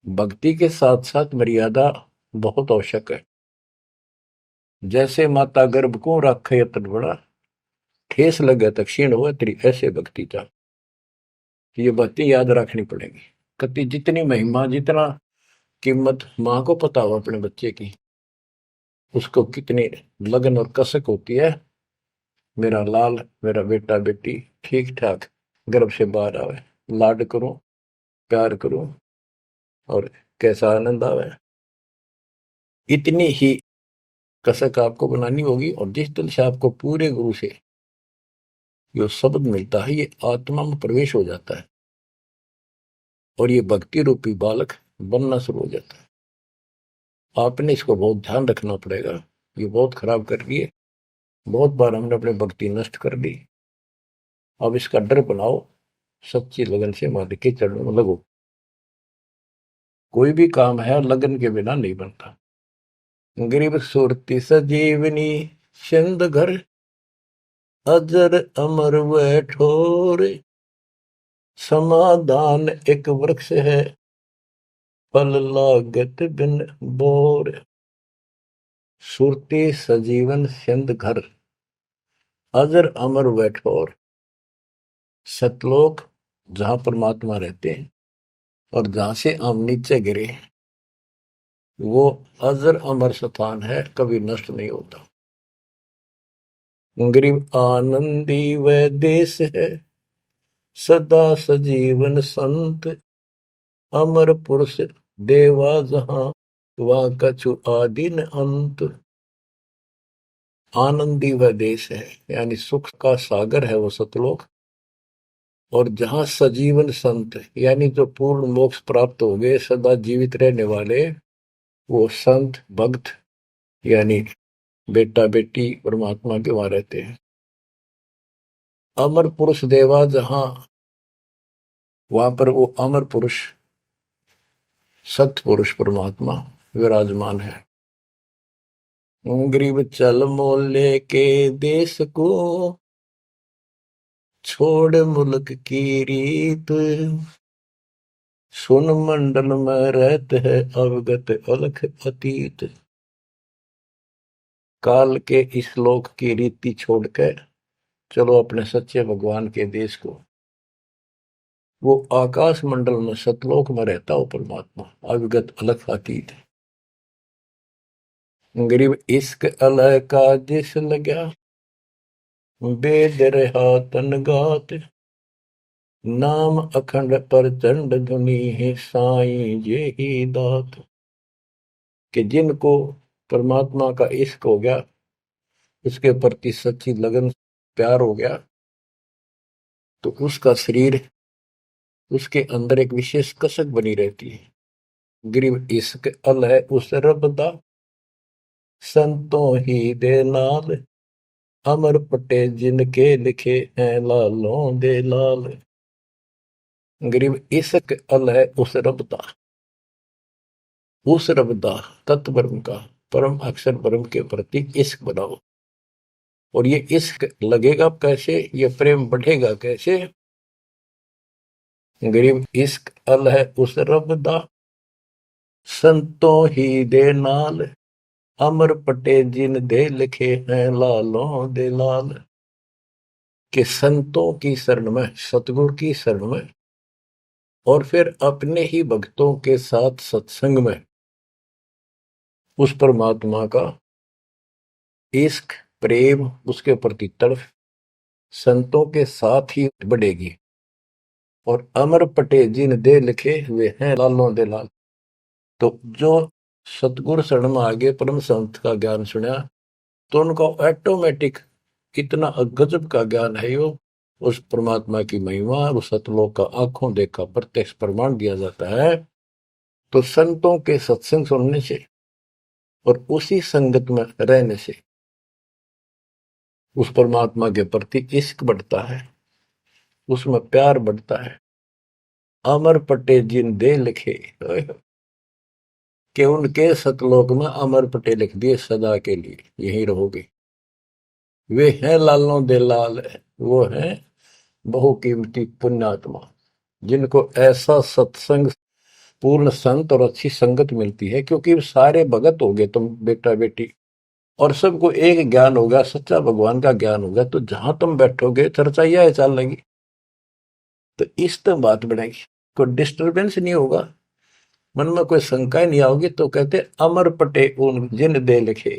भक्ति के साथ साथ मर्यादा बहुत आवश्यक है। जैसे माता गर्भ को राखे यतन बड़ा, ठेस लगे तो क्षीण हो तेरी, ऐसे भक्ति का। ये बातें याद रखनी पड़ेगी। कति जितनी महिमा, जितना कीमत माँ को पता हो अपने बच्चे की, उसको कितनी लगन और कसक होती है, मेरा लाल, मेरा बेटा बेटी ठीक ठाक गर्भ से बाहर आवे, लाड करूं, प्यार करूं और कैसा आनंद आवे। इतनी ही कसक आपको बनानी होगी। और जिस दिन से आपको पूरे गुरु से जो शब्द मिलता है, ये आत्मा में प्रवेश हो जाता है और ये भक्ति रूपी बालक बनना शुरू हो जाता है। आपने इसको बहुत ध्यान रखना पड़ेगा। ये बहुत खराब कर रही है, बहुत बार हमने अपनी भक्ति नष्ट कर दी। अब इसका डर बनाओ, सच्ची लगन से मालिक के चरणों में लगो। कोई भी काम है लगन के बिना नहीं बनता। गरीब सुरती सजीवनी सिंध घर, अजर अमर व ठोर, समाधान एक वृक्ष है, फल लागत बिन बोर। सुरती सजीवन सिंध घर, अजर अमर व ठोर। सतलोक जहां परमात्मा रहते हैं और जहां से हम नीचे गिरे, वो अजर अमर स्थान है, कभी नष्ट नहीं होता। गरीब आनंदी वह देश है, सदा सजीवन संत, अमर पुरुष देवा जहां, वह कछु आदि न अंत। आनंदी वह देश है, यानी सुख का सागर है वो सतलोक। और जहां सजीवन संत, यानी जो पूर्ण मोक्ष प्राप्त हो गए, सदा जीवित रहने वाले, वो संत भक्त यानी बेटा बेटी परमात्मा के वहां रहते हैं। अमर पुरुष देवा जहां, वहां पर वो अमर पुरुष सत्य पुरुष परमात्मा विराजमान है। गरीब चल मोले के देश को, छोड़ मुल्क की रीत, सुन मंडल में रहत है अवगत अलख अतीत। काल के इस लोक की रीति छोड़कर चलो अपने सच्चे भगवान के देश को। वो आकाश मंडल में सतलोक में रहता हो परमात्मा, अविगत अलख अतीत। गरीब इश्क अलह का जिस लग्या, वेद रहा तन गात, नाम अखंड प्रचंड धुनी है साईं ये ही दात। कि जिनको परमात्मा का इश्क हो गया, उसके प्रति सच्ची लगन प्यार हो गया, तो उसका शरीर, उसके अंदर एक विशेष कसक बनी रहती है। गरीब इश्क अल है उस रब दा, संतों ही दे नाल, अमर पटे जिनके लिखे हैं लालों दे लाल। गरीब इश्क अल है उस रब दा, उस रब दा तत्व ब्रह्म का, परम अक्षर ब्रह्म के प्रति इश्क बनाओ। और ये इश्क लगेगा कैसे, ये प्रेम बढ़ेगा कैसे। गरीब इश्क अल है उस रब दा, संतों ही दे नाल, अमर पटे जिन दे लिखे हैं लालों दे लाल। के संतों की शरण में, सतगुरु की शरण में, और फिर अपने ही भक्तों के साथ सत्संग में उस परमात्मा का इश्क प्रेम, उसके प्रति तड़फ संतों के साथ ही बढ़ेगी। और अमर पटे जिन दे लिखे हुए हैं लालों दे लाल। तो जो सतगुरु शरण में आगे परम संत का ज्ञान सुना, तो उनका ऑटोमेटिक कितना गजब का ज्ञान है। यो उस परमात्मा की महिमा, उस सतलोक का आंखों देखा प्रत्यक्ष प्रमाण दिया जाता है। तो संतों के सत्संग सुनने से और उसी संगत में रहने से उस परमात्मा के प्रति इश्क बढ़ता है, उसमें प्यार बढ़ता है। अमर पटे जिन दे लिखे, कि उनके सतलोक में अमर पटे लिख दिए सदा के लिए, यही रहोगे। वे हैं लालों दे लाल, वो हैं बहुकीमती पुण्यात्मा, जिनको ऐसा सत्संग, पूर्ण संत और अच्छी संगत मिलती है। क्योंकि सारे भगत हो गए तुम बेटा बेटी, और सबको एक ज्ञान होगा, सच्चा भगवान का ज्ञान होगा, तो जहां तुम बैठोगे चर्चा यह चल लेगी। तो इस तो बात बढ़ेगी, कोई डिस्टर्बेंस नहीं होगा, मन में कोई शंका नहीं आओगी। तो कहते अमर पटे उन जिन दे लिखे,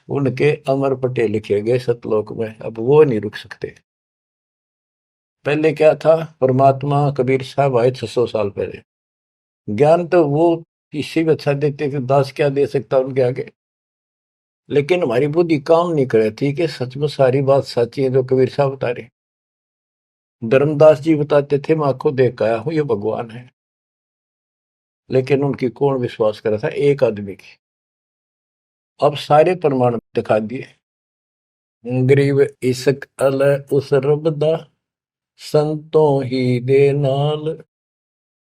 उनके अमर पटे लिखे गए सतलोक में, अब वो नहीं रुक सकते। पहले क्या था, परमात्मा कबीर साहब आए 600 साल पहले, ज्ञान तो वो किसी भी अच्छा देते थे, दास क्या दे सकता उनके आगे। लेकिन हमारी बुद्धि काम नहीं करे थी कि सच में सारी बात सच्ची है जो कबीर साहब बता रहे। धर्मदास जी बताते थे मैं आंखों देख आया हूं ये भगवान है, लेकिन उनकी कौन विश्वास करा था, एक आदमी की। अब सारे प्रमाण दिखा दिए। गरीब इश्क अल उस रब दा, संतों ही दे नाल,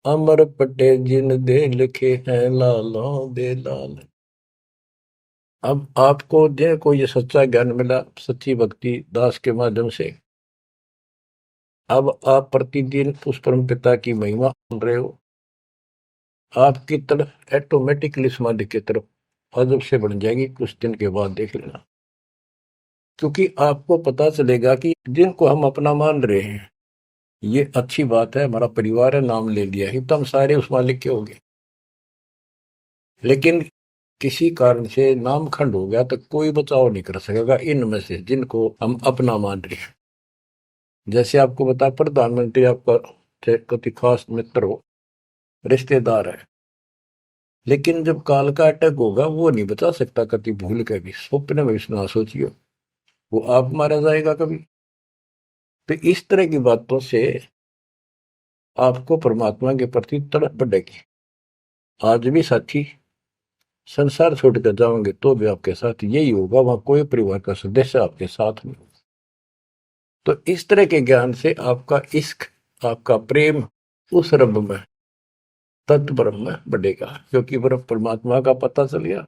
अमर पटे जिन दे लिखे हैं लालों दे लाल। अब आपको को ये सच्चा ज्ञान मिला सच्ची भक्ति दास के माध्यम से। अब आप प्रतिदिन उस परम पिता की महिमा सुन रहे हो, आपकी तरफ ऑटोमेटिकली समाधि की तरफ अजब से बढ़ जाएगी, कुछ दिन के बाद देख लेना। क्योंकि आपको पता चलेगा कि जिनको हम अपना मान रहे हैं, ये अच्छी बात है, हमारा परिवार है, नाम ले लिया ही तो हम सारे उस मालिक के हो गए। लेकिन किसी कारण से नाम खंड हो गया तो कोई बचाव नहीं कर सकेगा इनमें से जिनको हम अपना मान रहे हैं। जैसे आपको बता, प्रधानमंत्री आपका कति खास मित्र हो, रिश्तेदार है, लेकिन जब काल का अटैक होगा वो नहीं बचा सकता कति भूल के भी, स्वप्न में भी ना सोचिए, वो आप मारा जाएगा कभी। तो इस तरह की बातों से आपको परमात्मा के प्रति तड़प बढ़ेगी। आज भी साथी संसार छोड़कर जाओगे तो भी आपके साथ यही होगा, वहां कोई परिवार का सदस्य आपके साथ नहीं होगा। तो इस तरह के ज्ञान से आपका इश्क, आपका प्रेम उस रब में, तत्व ब्रह्म में बढ़ेगा, क्योंकि ब्रह्म परमात्मा का पता चल गया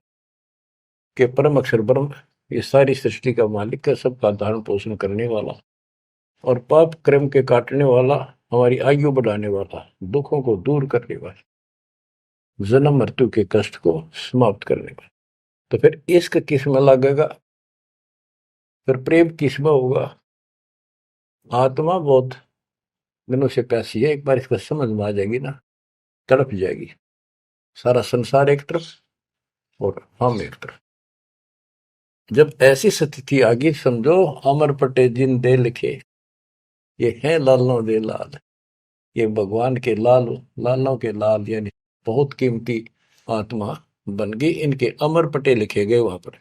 कि परम अक्षर ब्रह्म ये सारी सृष्टि का मालिक है, सबका धारण पोषण करने वाला और पाप कर्म के काटने वाला, हमारी आयु बढ़ाने वाला, दुखों को दूर करने वाला, जन्म मृत्यु के कष्ट को समाप्त करने वाला। तो फिर इश्क किस में लगेगा, फिर प्रेम किस में होगा। आत्मा बहुत दिनों से प्यासी है, एक बार इसको समझ में आ जाएगी ना, तड़प जाएगी। सारा संसार एक तरफ और हम एक तरफ। जब ऐसी स्थिति आ गई, समझो अमर पटे जिन दे लिखे, ये है लालों दे लाल, ये भगवान के लाल, लालों के लाल, यानी बहुत कीमती आत्मा बन गई, इनके अमर पटे लिखे गए वहां पर,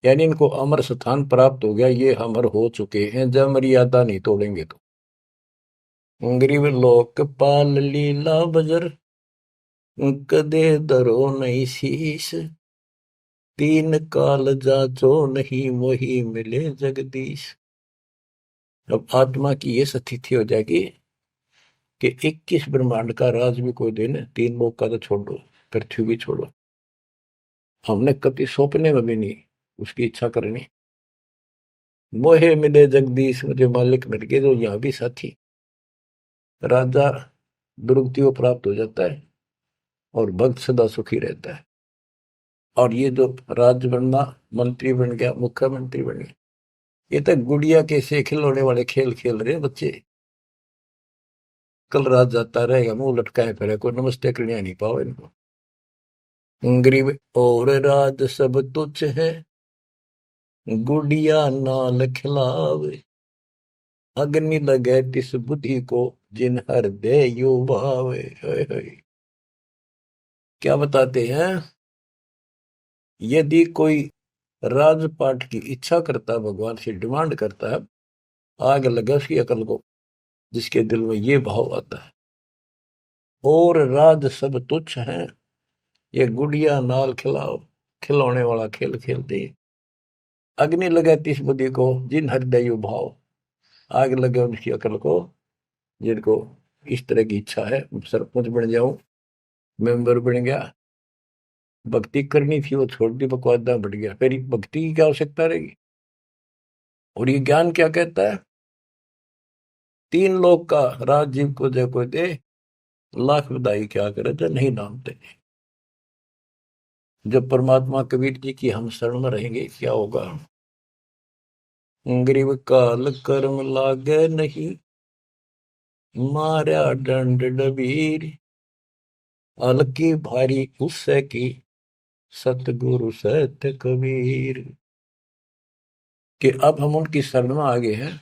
यानी इनको अमर स्थान प्राप्त हो गया, ये अमर हो चुके हैं, जब मर्यादा नहीं तोड़ेंगे तो। गरीब लोकपाल लीला बजर, कदे दरो नहीं शीश, तीन काल जाचो नहीं वही मिले जगदीश। अब आत्मा की ये स्थिति हो जाएगी कि 21 ब्रह्मांड का राज भी कोई दिन, तीन लोग का तो छोड़ो, पृथ्वी भी छोड़ो, हमने कभी सौंपने में भी नहीं उसकी इच्छा करनी। मोहे मिले जगदीश, मुझे मालिक मिल गए, जो यहाँ भी साथी। राजा दुर्गति को प्राप्त हो जाता है और भक्त सदा सुखी रहता है। और ये जो राज बनना, मंत्री बन गया, मुख्यमंत्री बन गया, ये तो गुड़िया के से खिलौने वाले खेल खेल रहे बच्चे। कल रात जाता रहेगा, मुंह लटकाए फिरे, कोई नमस्ते करने नहीं पाओ इनको। गरीब और राज सब तुच्छ है, गुड़िया नाल खिलावे, अग्नि लगे तिस बुद्धि को, जिन हृदय यू भावे। क्या बताते हैं, यदि कोई राजपाट की इच्छा करता है, भगवान से डिमांड करता है, आग लगे उसकी अकल को, जिसके दिल में ये भाव आता है। और राज सब तुच्छ हैं, ये गुड़िया नाल खिलाओ, खिलौने वाला खेल खेलते। अग्नि लगे तिस बुद्धि को, जिन हृदय भाव, आग लगे उनकी अकल को, जिनको इस तरह की इच्छा है, सरपंच बन जाऊं, मेंबर बन गया, भक्ति करनी थी वो छोड़ दी, बकवादा बढ़ गया, फिर भक्ति की क्या आवश्यकता रहेगी। और ये ज्ञान क्या कहता है, तीन लोग का राज जीव को जय कोई दे, लाख बधाई क्या करे जो नहीं नामते। जब परमात्मा कबीर जी की हम शरण में रहेंगे, क्या होगा, गरीब काल कर्म लागे नहीं, मारा दंड डबीर, अलकी भारी उससे की, सतगुरु सत्य कबीर। कि अब हम उनकी शरण में आ गए हैं,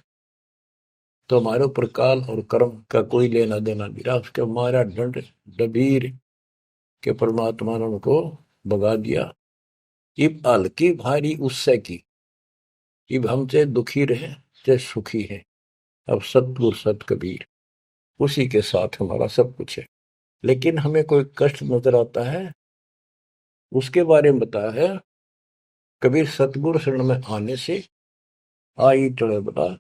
तो हमारे ऊपर काल और कर्म का कोई लेना देना नहीं रहा, उसके मारा दंड डबीर के परमात्मा ने उनको भगा दिया। इब हल्की भारी उससे की, इब हम चाहे दुखी रहे चाहे सुखी है, अब सतगुरु सत कबीर, उसी के साथ हमारा सब कुछ है। लेकिन हमें कोई कष्ट नजर आता है, उसके बारे में बताया है कबीर, सतगुरु शरण में आने से आई चढ़े बता,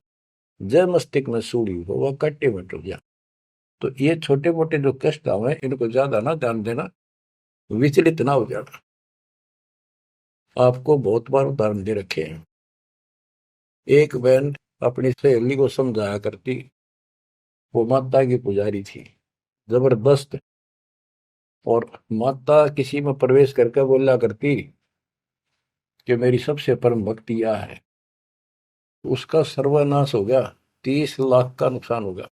जय मस्तिष्क में सूढ़ी हो वह कट्टे में टूट जा। तो ये छोटे मोटे जो कष्ट आवे, इनको ज्यादा ना ध्यान देना, विचलित ना हो जाना। आपको बहुत बार उदाहरण दे रखे हैं। एक बहन अपनी सहेली को समझाया करती, वो माता की पुजारी थी जबरदस्त, और माता किसी में प्रवेश करके बोला करती कि मेरी सबसे परम भक्ति यह है। उसका सर्वनाश हो गया, 30 लाख का नुकसान हो गया,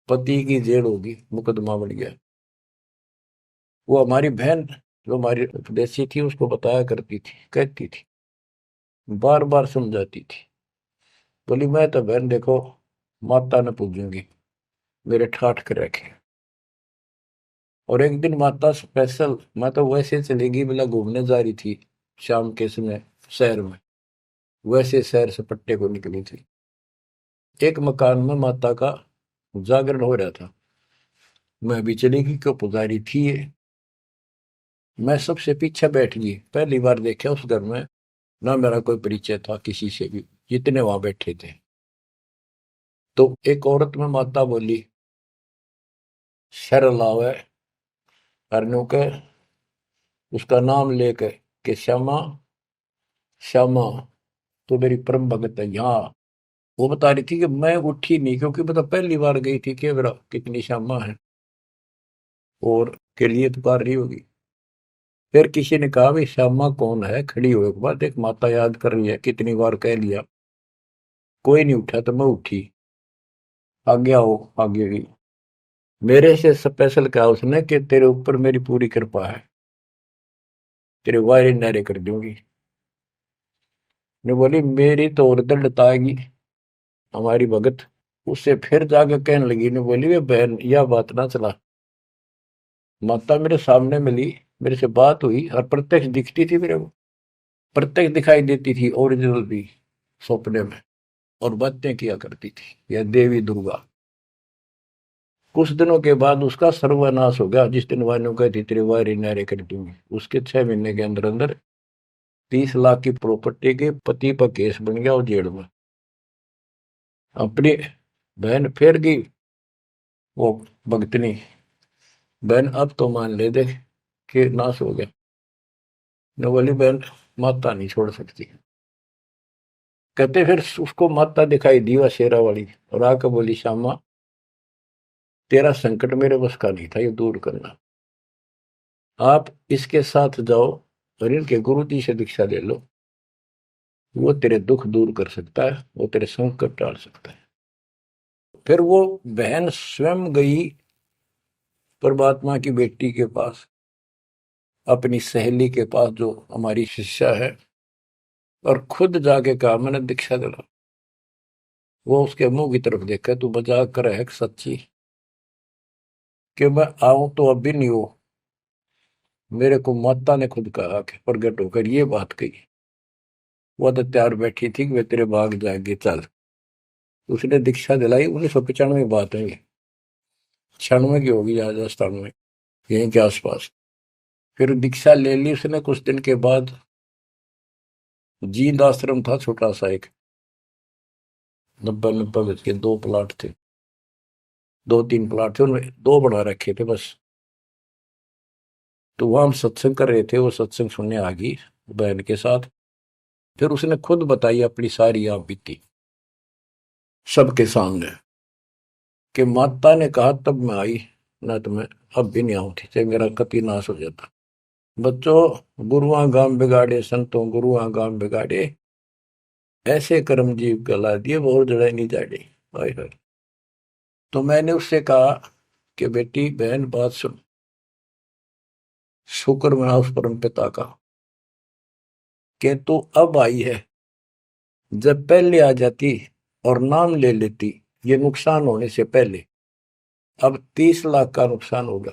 पति की जेल होगी, मुकदमा बढ़ गया। वो हमारी बहन जो हमारी उपदेशी थी, उसको बताया करती थी, कहती थी, बार बार समझाती थी, बोली मैं तो बहन देखो माता ने पूजूंगी, मेरे ठाठ कर रखे। और एक दिन माता स्पेशल, मैं तो वैसे चलेगी बिना घूमने जा रही थी शाम के समय शहर में, वैसे शहर से पट्टे को निकली थी। एक मकान में माता का जागरण हो रहा था, मैं भी चली गई, क्यों पुजारी थी ये। मैं सबसे पीछे बैठ गई, पहली बार देखा उस घर में, ना मेरा कोई परिचय था किसी से भी, जितने वहां बैठे थे। तो एक औरत में माता बोली, शर लावे हरनू के उसका नाम लेके कि श्यामा श्यामा तो मेरी परम भगत है यहाँ। वो बता रही थी कि मैं उठी नहीं क्योंकि बता पहली बार गई थी कि मेरा कितनी श्यामा है और के लिए पुकार रही होगी। फिर किसी ने कहा भाई श्यामा कौन है, खड़ी हुए के बाद एक माता याद कर रही है, कितनी बार कह लिया, कोई नहीं उठा तो मैं उठी, आगे आओ आगे गई। मेरे से स्पेशल कहा उसने कि तेरे ऊपर मेरी पूरी कृपा है, तेरे वायरे नारे कर दूंगी। ने बोली मेरी तो और दृढ़ता आएगी हमारी भगत। उससे फिर जाके कहने लगी, ने बोली वे बहन यह बात ना चला, माता मेरे सामने मिली, मेरे से बात हुई और प्रत्यक्ष दिखती थी मेरे को, प्रत्यक्ष दिखाई देती थी ओरिजिनल भी सपने में, और बातें किया करती थी यह देवी दुर्गा। कुछ दिनों के बाद उसका सर्वनाश हो गया, जिस दिन वायु कहती तेरे वायरे नारे कर दूंगी, उसके 6 महीने के अंदर अंदर 30 लाख की प्रॉपर्टी के पति पर केस बन गया और जेल में। अपनी बहन फिर गई वो भगतनी, बहन अब तो मान ले दे कि नाश हो गया। न बोली बहन माता नहीं छोड़ सकती। कहते फिर उसको माता दिखाई दी वह शेरा वाली और आकर बोली श्यामा तेरा संकट मेरे बस का नहीं था ये दूर करना, आप इसके साथ जाओ और इनके गुरु जी से दीक्षा ले लो, वो तेरे दुख दूर कर सकता है, वो तेरे संकट टाल सकता है। फिर वो बहन स्वयं गई परमात्मा की बेटी के पास, अपनी सहेली के पास जो हमारी शिष्या है, और खुद जाके कहा मैंने दीक्षा दिला। वो उसके मुंह की तरफ देखा, तू मजाक कर है सच्ची कि मैं आऊं तो अब भी नहीं हो, मेरे को माता ने खुद कहा कि प्रगट होकर ये बात कही। वो तो तैयार बैठी थी कि वे तेरे भाग जाएंगे चल। उसने दीक्षा दिलाई 1995 बात है, 96 की होगी राजस्थान में यहीं के आसपास। फिर दीक्षा ले ली उसने कुछ दिन के बाद। जींद आश्रम था छोटा सा एक, 90 गज के 2 प्लाट थे, 2-3 प्लाट थे, उनमें 2 बना रखे थे बस। तो वहां हम सत्संग कर रहे थे, वो सत्संग सुनने आ गई बहन के साथ। फिर उसने खुद बताई अपनी सारी आप बीती सबके सामने कि माता ने कहा तब मैं आई, ना तो मैं अब भी नहीं आऊं थी, चाहे मेरा कति नाश हो जाता। बच्चों गुरुआ गांव बिगाड़े संतों गुरुआ गांव बिगाड़े, ऐसे कर्म जीव गला दिए वो जड़े नहीं जाड़े। हाय हाय। तो मैंने उससे कहा कि बेटी बहन बात सुन, शुक्र मना उस परम पिता का कि तू अब आई है, जब पहले आ जाती और नाम ले लेती ये नुकसान होने से पहले, अब 30 लाख का नुकसान होगा।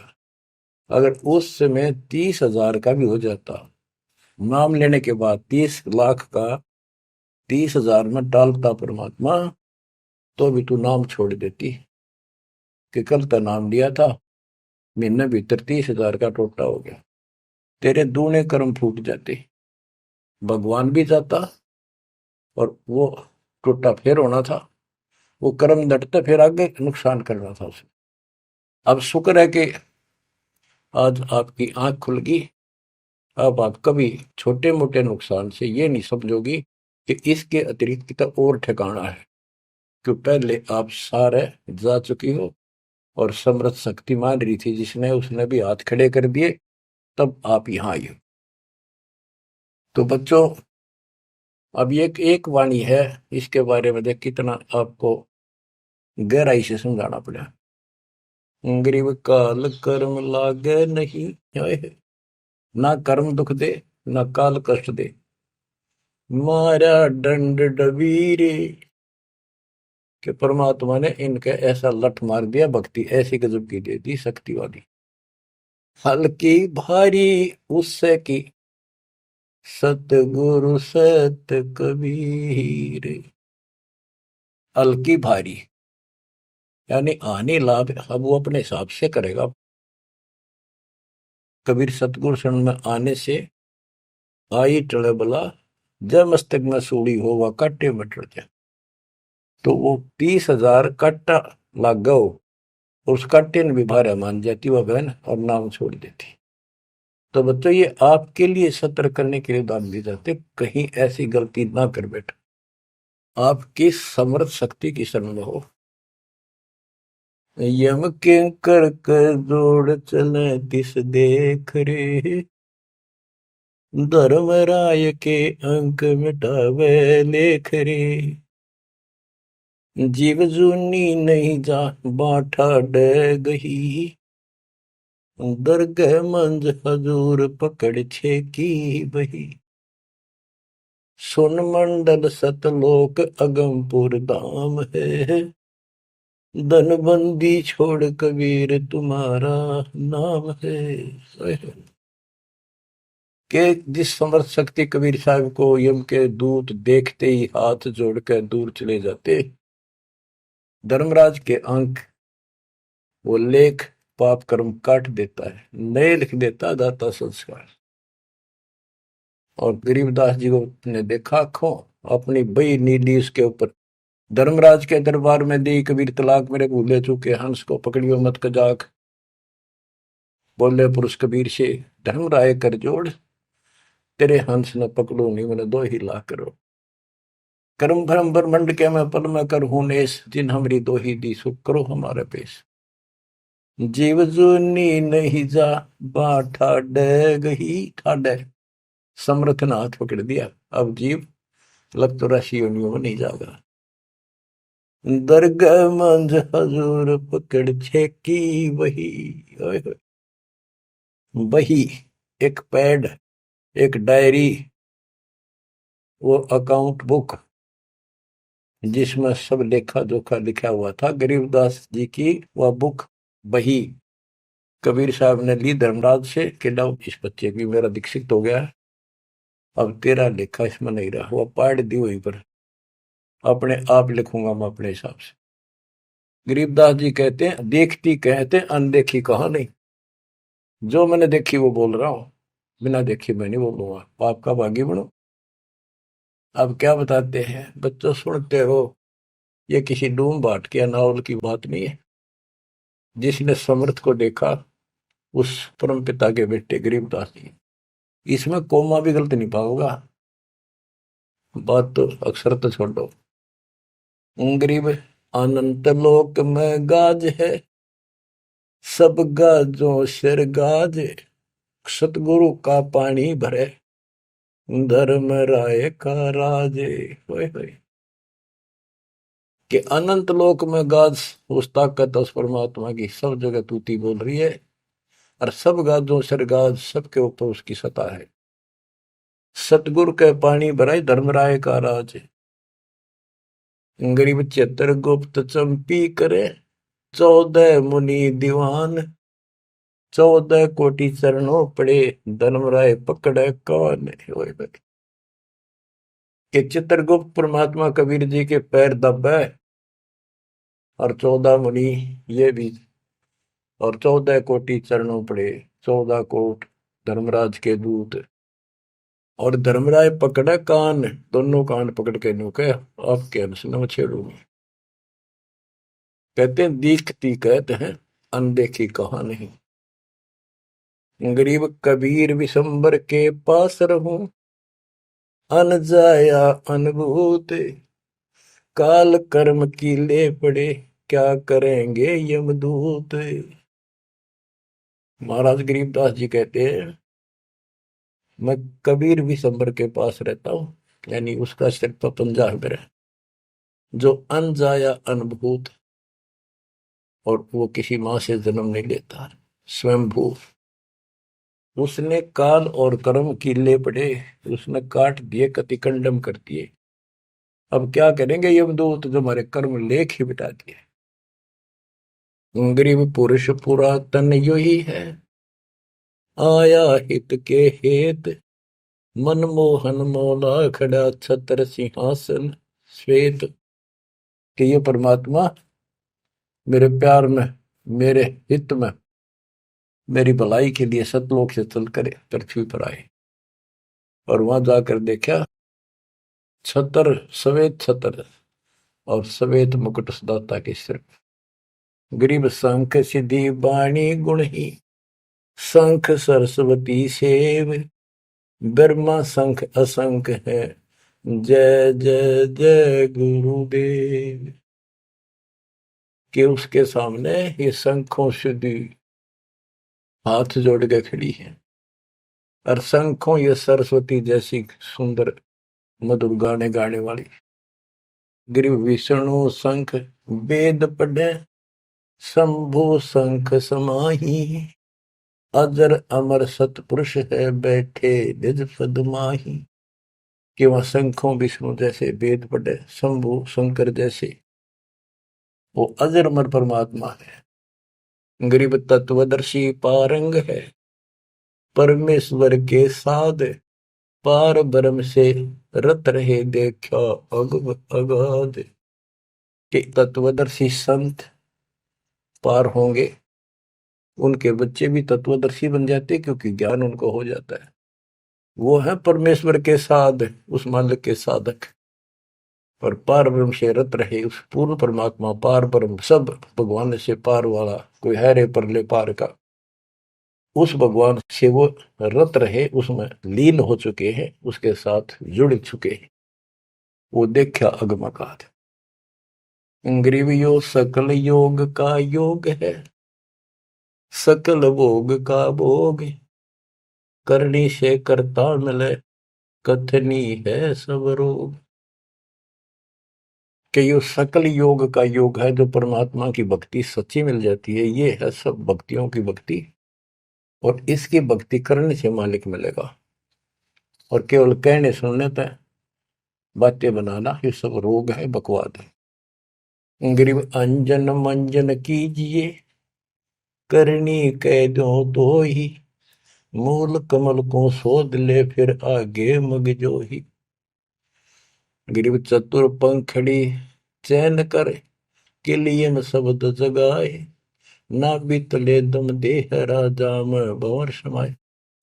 अगर उस समय 30,000 का भी हो जाता, नाम लेने के बाद 30 लाख का 30,000 में डालता परमात्मा, तो भी तू नाम छोड़ देती कि कल तो नाम लिया था, महीने भीतर 30,000 का टोटा हो गया, तेरे दूने कर्म फूट जाते, भगवान भी जाता और वो टोटा फिर होना था, वो कर्म डटते फिर आगे नुकसान करना था उसे। अब शुक्र है कि आज आपकी आंख खुल गई, अब आप कभी छोटे मोटे नुकसान से ये नहीं समझोगी कि इसके अतिरिक्त तो और ठिकाना है, कि पहले आप सारे जा चुकी हो और समृद्ध शक्ति मान रही थी जिसने, उसने भी हाथ खड़े कर दिए, तब आप यहाँ आई हो। तो बच्चों अब ये एक वाणी है, इसके बारे में देख कितना आपको गहराई से समझाना पड़ा। गरीब काल कर्म लागे नहीं, ना कर्म दुख दे ना काल कष्ट दे, मारा दंड डबीरे, कि परमात्मा ने इनके ऐसा लठ मार दिया, भक्ति ऐसी गजब की दे दी शक्ति वाली। हल्की भारी उससे की सतगुरु सत कबीर, हल्की भारी यानी आने लाभ अब वो अपने हिसाब से करेगा। कबीर सतगुरु शरण में आने से आई टले बला, जब मस्तक में सूड़ी हो वह काटे में टल जाए। तो वो 30,000 काटा लग गो उसका टिन भी भारा मान जाती वह बहन और नाम छोड़ देती। तो बच्चों ये आपके लिए सतर्क करने के लिए दान दी जाते, कहीं ऐसी गलती ना कर बैठो, आपकी समर्थ शक्ति की शरण में हो। यम के कर कर जोड़ चले तिस देख रे, धर्मराय के अंक मिटावे लेख रे, जीव जूनी नहीं जा बाठा डे गही, दरगह मंज हजूर पकड़ छे की बही, सुन मंडल सतलोक अगमपुर धाम है, धनबंदी छोड़ कबीर तुम्हारा नाम है। के जिस समर्थ शक्ति कबीर साहब को यम के दूत देखते ही हाथ जोड़कर दूर चले जाते, धर्मराज के अंक वो लेख पाप कर्म काट देता है, नए लिख देता दाता संस्कार। और गरीबदास जी को ने देखा आंखों, अपनी बई नीली उसके ऊपर, धर्मराज के दरबार में दी कबीर तलाक मेरे भूले चूके, हंस को पकड़ियो मत कजाक, बोले पुरुष कबीर से धर्मराय कर जोड़, तेरे हंस न पकड़ो नहीं मैंने दो ही ला करो, कर्म भरम ब्रह्मंड के मैं पल में कर हूं नेस, जिन हमरी दो ही दी सुख करो हमारे पेश, जीव जूनी नहीं जा बाठा डे गही, ठाडे समर्थ ने हाथ पकड़ दिया, अब जीव लग तो राशि योनियों में नहीं जाएगा, दरगाह मंज हजूर पकड़ छेकी वही, वही एक पैड, एक डायरी, वो अकाउंट बुक जिसमें सब लेखा जोखा लिखा हुआ था, गरीबदास जी की वह बुक बही कबीर साहब ने ली धर्मराज से कि लो इस बच्चे की मेरा दीक्षित हो गया, अब तेरा लेखा इसमें नहीं रहा, वह पाड़ दी वहीं पर, अपने आप लिखूंगा मैं अपने हिसाब से। गरीबदास जी कहते हैं देखती कहते अनदेखी कहा नहीं, जो मैंने देखी वो बोल रहा हूं, बिना देखी मैं नहीं बोलूंगा, पाप का भागी बनो। अब क्या बताते हैं बच्चों, सुनते हो, ये किसी डूम बाट के नावल की बात नहीं है, जिसने समर्थ को देखा उस परम पिता के बेटे गरीबदास जी, इसमें कोमा भी गलत नहीं पाओगा, बात तो अक्सर तो छोड़ो। गरीब अनंत लोक में गाज है, सब गाजों सिर गाज, सतगुरु का पानी भरे, धर्म राय का राजे, कि अनंत लोक में गाज उस ताकत उस परमात्मा की सब जगह तूती बोल रही है, और सब गाजों सिर गाज, सबके ऊपर उसकी सत्ता है, सतगुरु के पानी भराई धर्मराय का राज, गरीब चित्र गुप्त चंपी करे, 14 मुनि दीवान, 14 कोटि चरणों पड़े, धर्मराय पकड़े कौन, कि चित्रगुप्त परमात्मा कबीर जी के पैर दबे, और 14 मुनि ये भी, और 14 कोटि चरणों पड़े, 14 कोट धर्मराज के दूत, और धर्मराय पकड़े कान, दोनों कान पकड़ के नुके आपके अंश न छेड़ूंगी। कहते हैं दीखती कहते हैं अनदेखी कहा नहीं, गरीब कबीर विशंबर के पास रहूं, अन जाया अनुभूत, काल कर्म की ले पड़े, क्या करेंगे यमदूत। महाराज गरीबदास जी कहते हैं मैं कबीर विशंबर के पास रहता हूं, यानी उसका सिर पर पंजा है मेरा, जो अन जाया अनुभूत, और वो किसी मां से जन्म नहीं लेता, स्वयंभू, उसने काल और कर्म की ले पड़े, उसने काट दिए, कतिकंडम कर दिए, अब क्या करेंगे यमदूत, जो हमारे कर्म लेख ही बिटा दिए। गरीब पुरुष पुरातन यो ही है, आया हित के हेत, मनमोहन मौला खड़ा छत्र सिंहासन श्वेत, कि ये परमात्मा मेरे प्यार में, मेरे हित में, मेरी भलाई के लिए सतलोक से चल कर पृथ्वी पर आए, और वहां जाकर देखा छतर, सफेद छतर और सफेद मुकुट दाता के सिर, गरीब शंख सिद्धि बाणी गुण ही, शंख सरस्वती सेव, ब्रह्मा शंख असंख है, जय जय जय गुरुदेव। कि उसके सामने ये शंखों सिद्धि हाथ जोड़ के खड़ी है, और शंखों ये सरस्वती जैसी सुंदर मधुर गाने गाने वाली। गिरि विष्णु शंख वेद पढ़े, शंभु शंख समाही, अजर अमर सतपुरुष है बैठे निज पद माही। कि वह शंखों विष्णु जैसे वेद पढ़े, शंभु शंकर जैसे वो अजर अमर परमात्मा है। गरीब तत्वदर्शी पारंग है, परमेश्वर के साध, पार ब्रह्म से रत रहे देखा अगाध। के तत्वदर्शी संत पार होंगे, उनके बच्चे भी तत्वदर्शी बन जाते क्योंकि ज्ञान उनको हो जाता है। वो है परमेश्वर के साध, उस मालिक के साधक। और पार ब्रह्म से रत रहे, उस पूर्ण परमात्मा पार ब्रह्म सब भगवान से पार वाला, कोई है रे परले पार का, उस भगवान से वो रत रहे, उसमें लीन हो चुके हैं, उसके साथ जुड़ चुके हैं। वो देखा अगमकात। ग्रीव योग सकल योग का योग है, सकल भोग का भोग, करनी से करता मिले, कथनी है सब रोग। कि ये सकल योग का योग है, जो परमात्मा की भक्ति सच्ची मिल जाती है, ये है सब भक्तियों की भक्ति। और इसकी भक्ति करने से मालिक मिलेगा, और केवल कहने सुनने तक बातें बनाना ये सब रोग है, बकवाद है। गरीब अंजन मंजन कीजिए, करनी कह दो तो ही, मूल कमल को शोध ले फिर आगे मग जो ही। गरीब चतुर पंखड़ी चैन कर, के लिए में शब्द जगाए, ना भी तले दम देह राजा में भंवर समाये।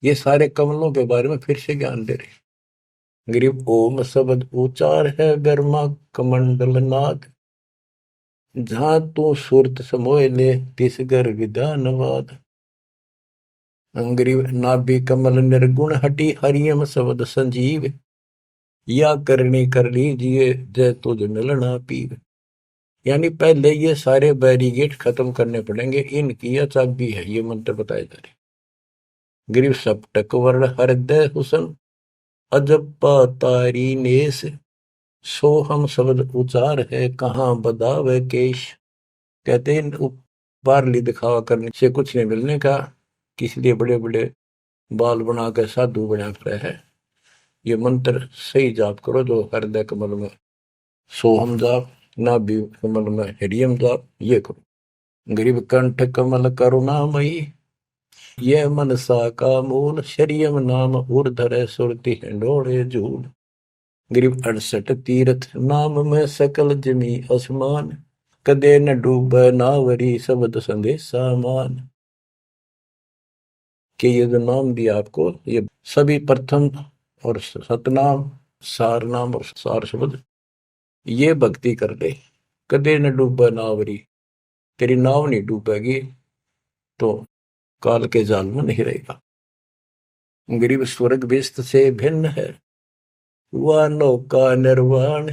ये सारे कमलों के बारे में फिर से ज्ञान दे रहे। गरीब ओम शब्द उचार है, गर्मा कमंडल नाद, जहां तू सुरत समोय ले, तिस गर विधानवाद। गरीब नाभि कमल निर्गुण हटी, हरियम शब्द संजीव, या करनी कर लीजिए जय तुझ मिलना पीव। यानी पहले ये सारे बैरिगेट खत्म करने पड़ेंगे, इनकी यह चाबी है, ये मंत्र बताए जा रहे। गरीब सपटक वर्ण हृदय हुसन, अजब तारी नेस, सो हम शब्द उचार है, कहाँ बदावे केश। कहते हैं बारली दिखावा करने से कुछ नहीं मिलने का, किसलिए बड़े बड़े बाल बना कर साधु बना खड़े है। ये मंत्र सही जाप करो, जो हृदय कमल में सोहम जाप, ना भी कमल में हरियम जाप, ये करो। गरीब कंठ कमल करुणामयी, यह मनसा का मूल, शरियम नाम उर्धर सुरति हिंडोड़े झूल। गरीब 68 तीर्थ नाम में सकल जमी आसमान, कदे न डूब नावरी शब्द संदेशा मान। कि ये जो नाम दिया आपको, ये सभी प्रथम और सतनाम, सार नाम और सार शब्द, ये भक्ति कर ले, कदे न डूबा नावरी, तेरी नाव नहीं डूबेगी, तो काल के जाल में नहीं रहेगा। गरीब स्वर्ग बेस्त से भिन्न है, वह नौका निर्वाण,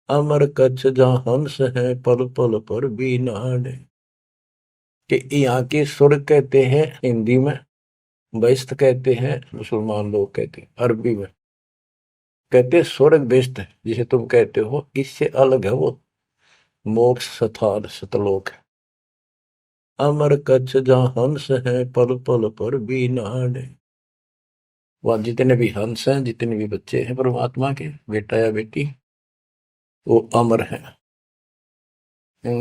अमर कच्छ जहां हंस है, पल पल पर भी नाण। कि यहाँ के स्वर्ग कहते हैं हिंदी में, बेस्त कहते हैं मुसलमान लोग कहते हैं, अरबी में कहते हैं स्वर्ग बेस्त है, जिसे तुम कहते हो, इससे अलग है वो मोक्ष स्थान सतलोक है। अमर कच्छ जहां हंस है, पल पल पर भी नाण। वह जितने भी हंस हैं, जितने भी बच्चे हैं परमात्मा के, बेटा या बेटी, वो अमर है।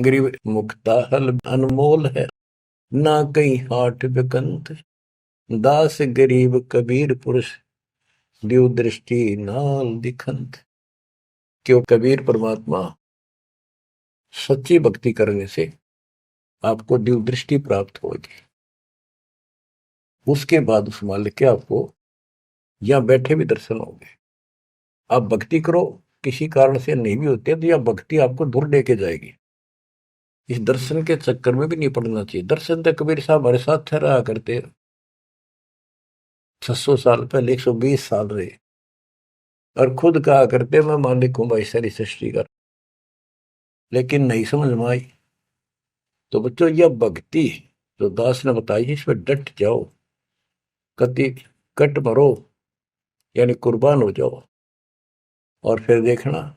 गरीब मुक्ता हल अनमोल है, ना कहीं हाट बिकंत, दास गरीब कबीर पुरुष, दिव दृष्टि नाल दिखंत। क्यों कबीर परमात्मा सच्ची भक्ति करने से आपको दिव दृष्टि प्राप्त होगी। उसके बाद उस मालिक के आपको यहां बैठे भी दर्शन होंगे। आप भक्ति करो, किसी कारण से नहीं भी होते तो यह भक्ति आपको दूर लेके जाएगी। इस दर्शन के चक्कर में भी नहीं पड़ना चाहिए। दर्शन तो कबीर साहब हमारे साथ रहा करते, 600 साल पहले, 120 साल रहे, और खुद कहा करते मैं मालिक हूं भाई सारी सृष्टि का। लेकिन नहीं समझ में आई। तो बच्चों, यह भक्ति जो दास ने बताई है, इसमें डट जाओ, कति कट मरो, यानी कुर्बान हो जाओ, और फिर देखना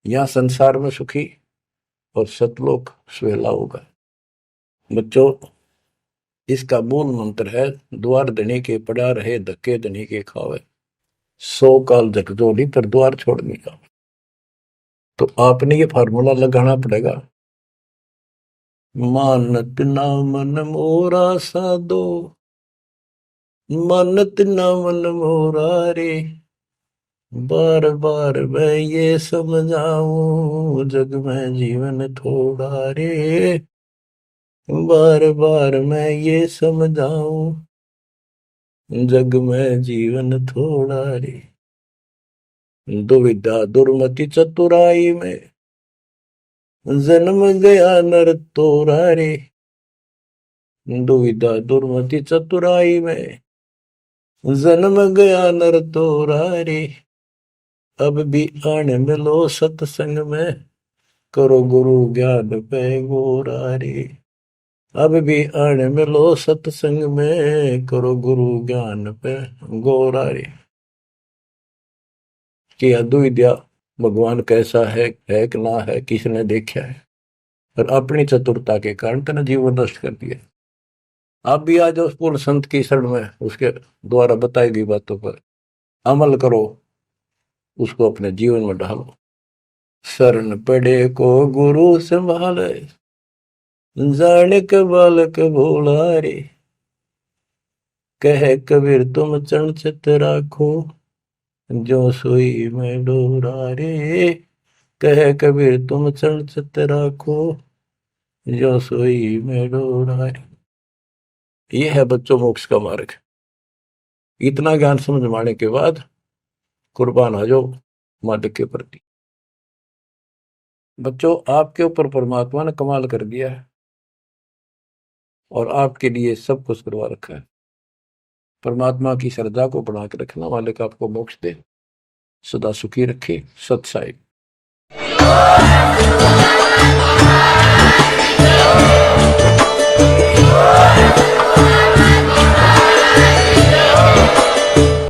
यहां संसार में सुखी और सतलोक सुहेला होगा। बच्चों, इसका मूल मंत्र है, द्वार धनी के पड़ा रहे, धक्के धनी के खावे, 100 काल झकझोली पर द्वार छोड़ने का। तो आपने ये फार्मूला लगाना पड़ेगा। मानत ना मन मोरा साधो, मानत ना मन मोरा रे, बार बार मैं ये समझाऊं, जग में जीवन थोड़ा रे, बार बार मैं ये समझाऊं, जग में जीवन थोड़ा रे। दुविधा दुर्मति चतुराई में, जन्म गया नर तोरा रे, दुविधा दुर्मति चतुराई में, जन्म गया नर तोरा रे, अब भी आने मिलो सत्संग में, करो गुरु ज्ञान पे गोरा रे, अब भी आने मिलो सत्संग में, करो गुरु ज्ञान पे गोरा रे। कि अद्विद्या भगवान कैसा है कि ना है, किसने देखा है, और अपनी चतुरता के कारण तेने जीवन नष्ट कर दिया। आप भी आ जाओ पूर्ण संत की शरण में, उसके द्वारा बताई गई बातों पर अमल करो, उसको अपने जीवन में ढालो। शरण पड़े को गुरु संभाले, जाने के बालक भोला रे, कह कबीर तुम चरण चित राखो, जो सोई में डोरा रे, कह कबीर तुम चरण चित राखो, जो सोई में डोरा रे। ये है बच्चों मोक्ष का मार्ग। इतना ज्ञान समझ में आने के बाद कुर्बान हो जाओ मालिक के प्रति। बच्चों, आपके ऊपर परमात्मा ने कमाल कर दिया है, और आपके लिए सब कुछ करवा रखा है। परमात्मा की श्रद्धा को बढ़ा के रखना, मालिक आपको मोक्ष दे, सदा सुखी रखे। सत साई।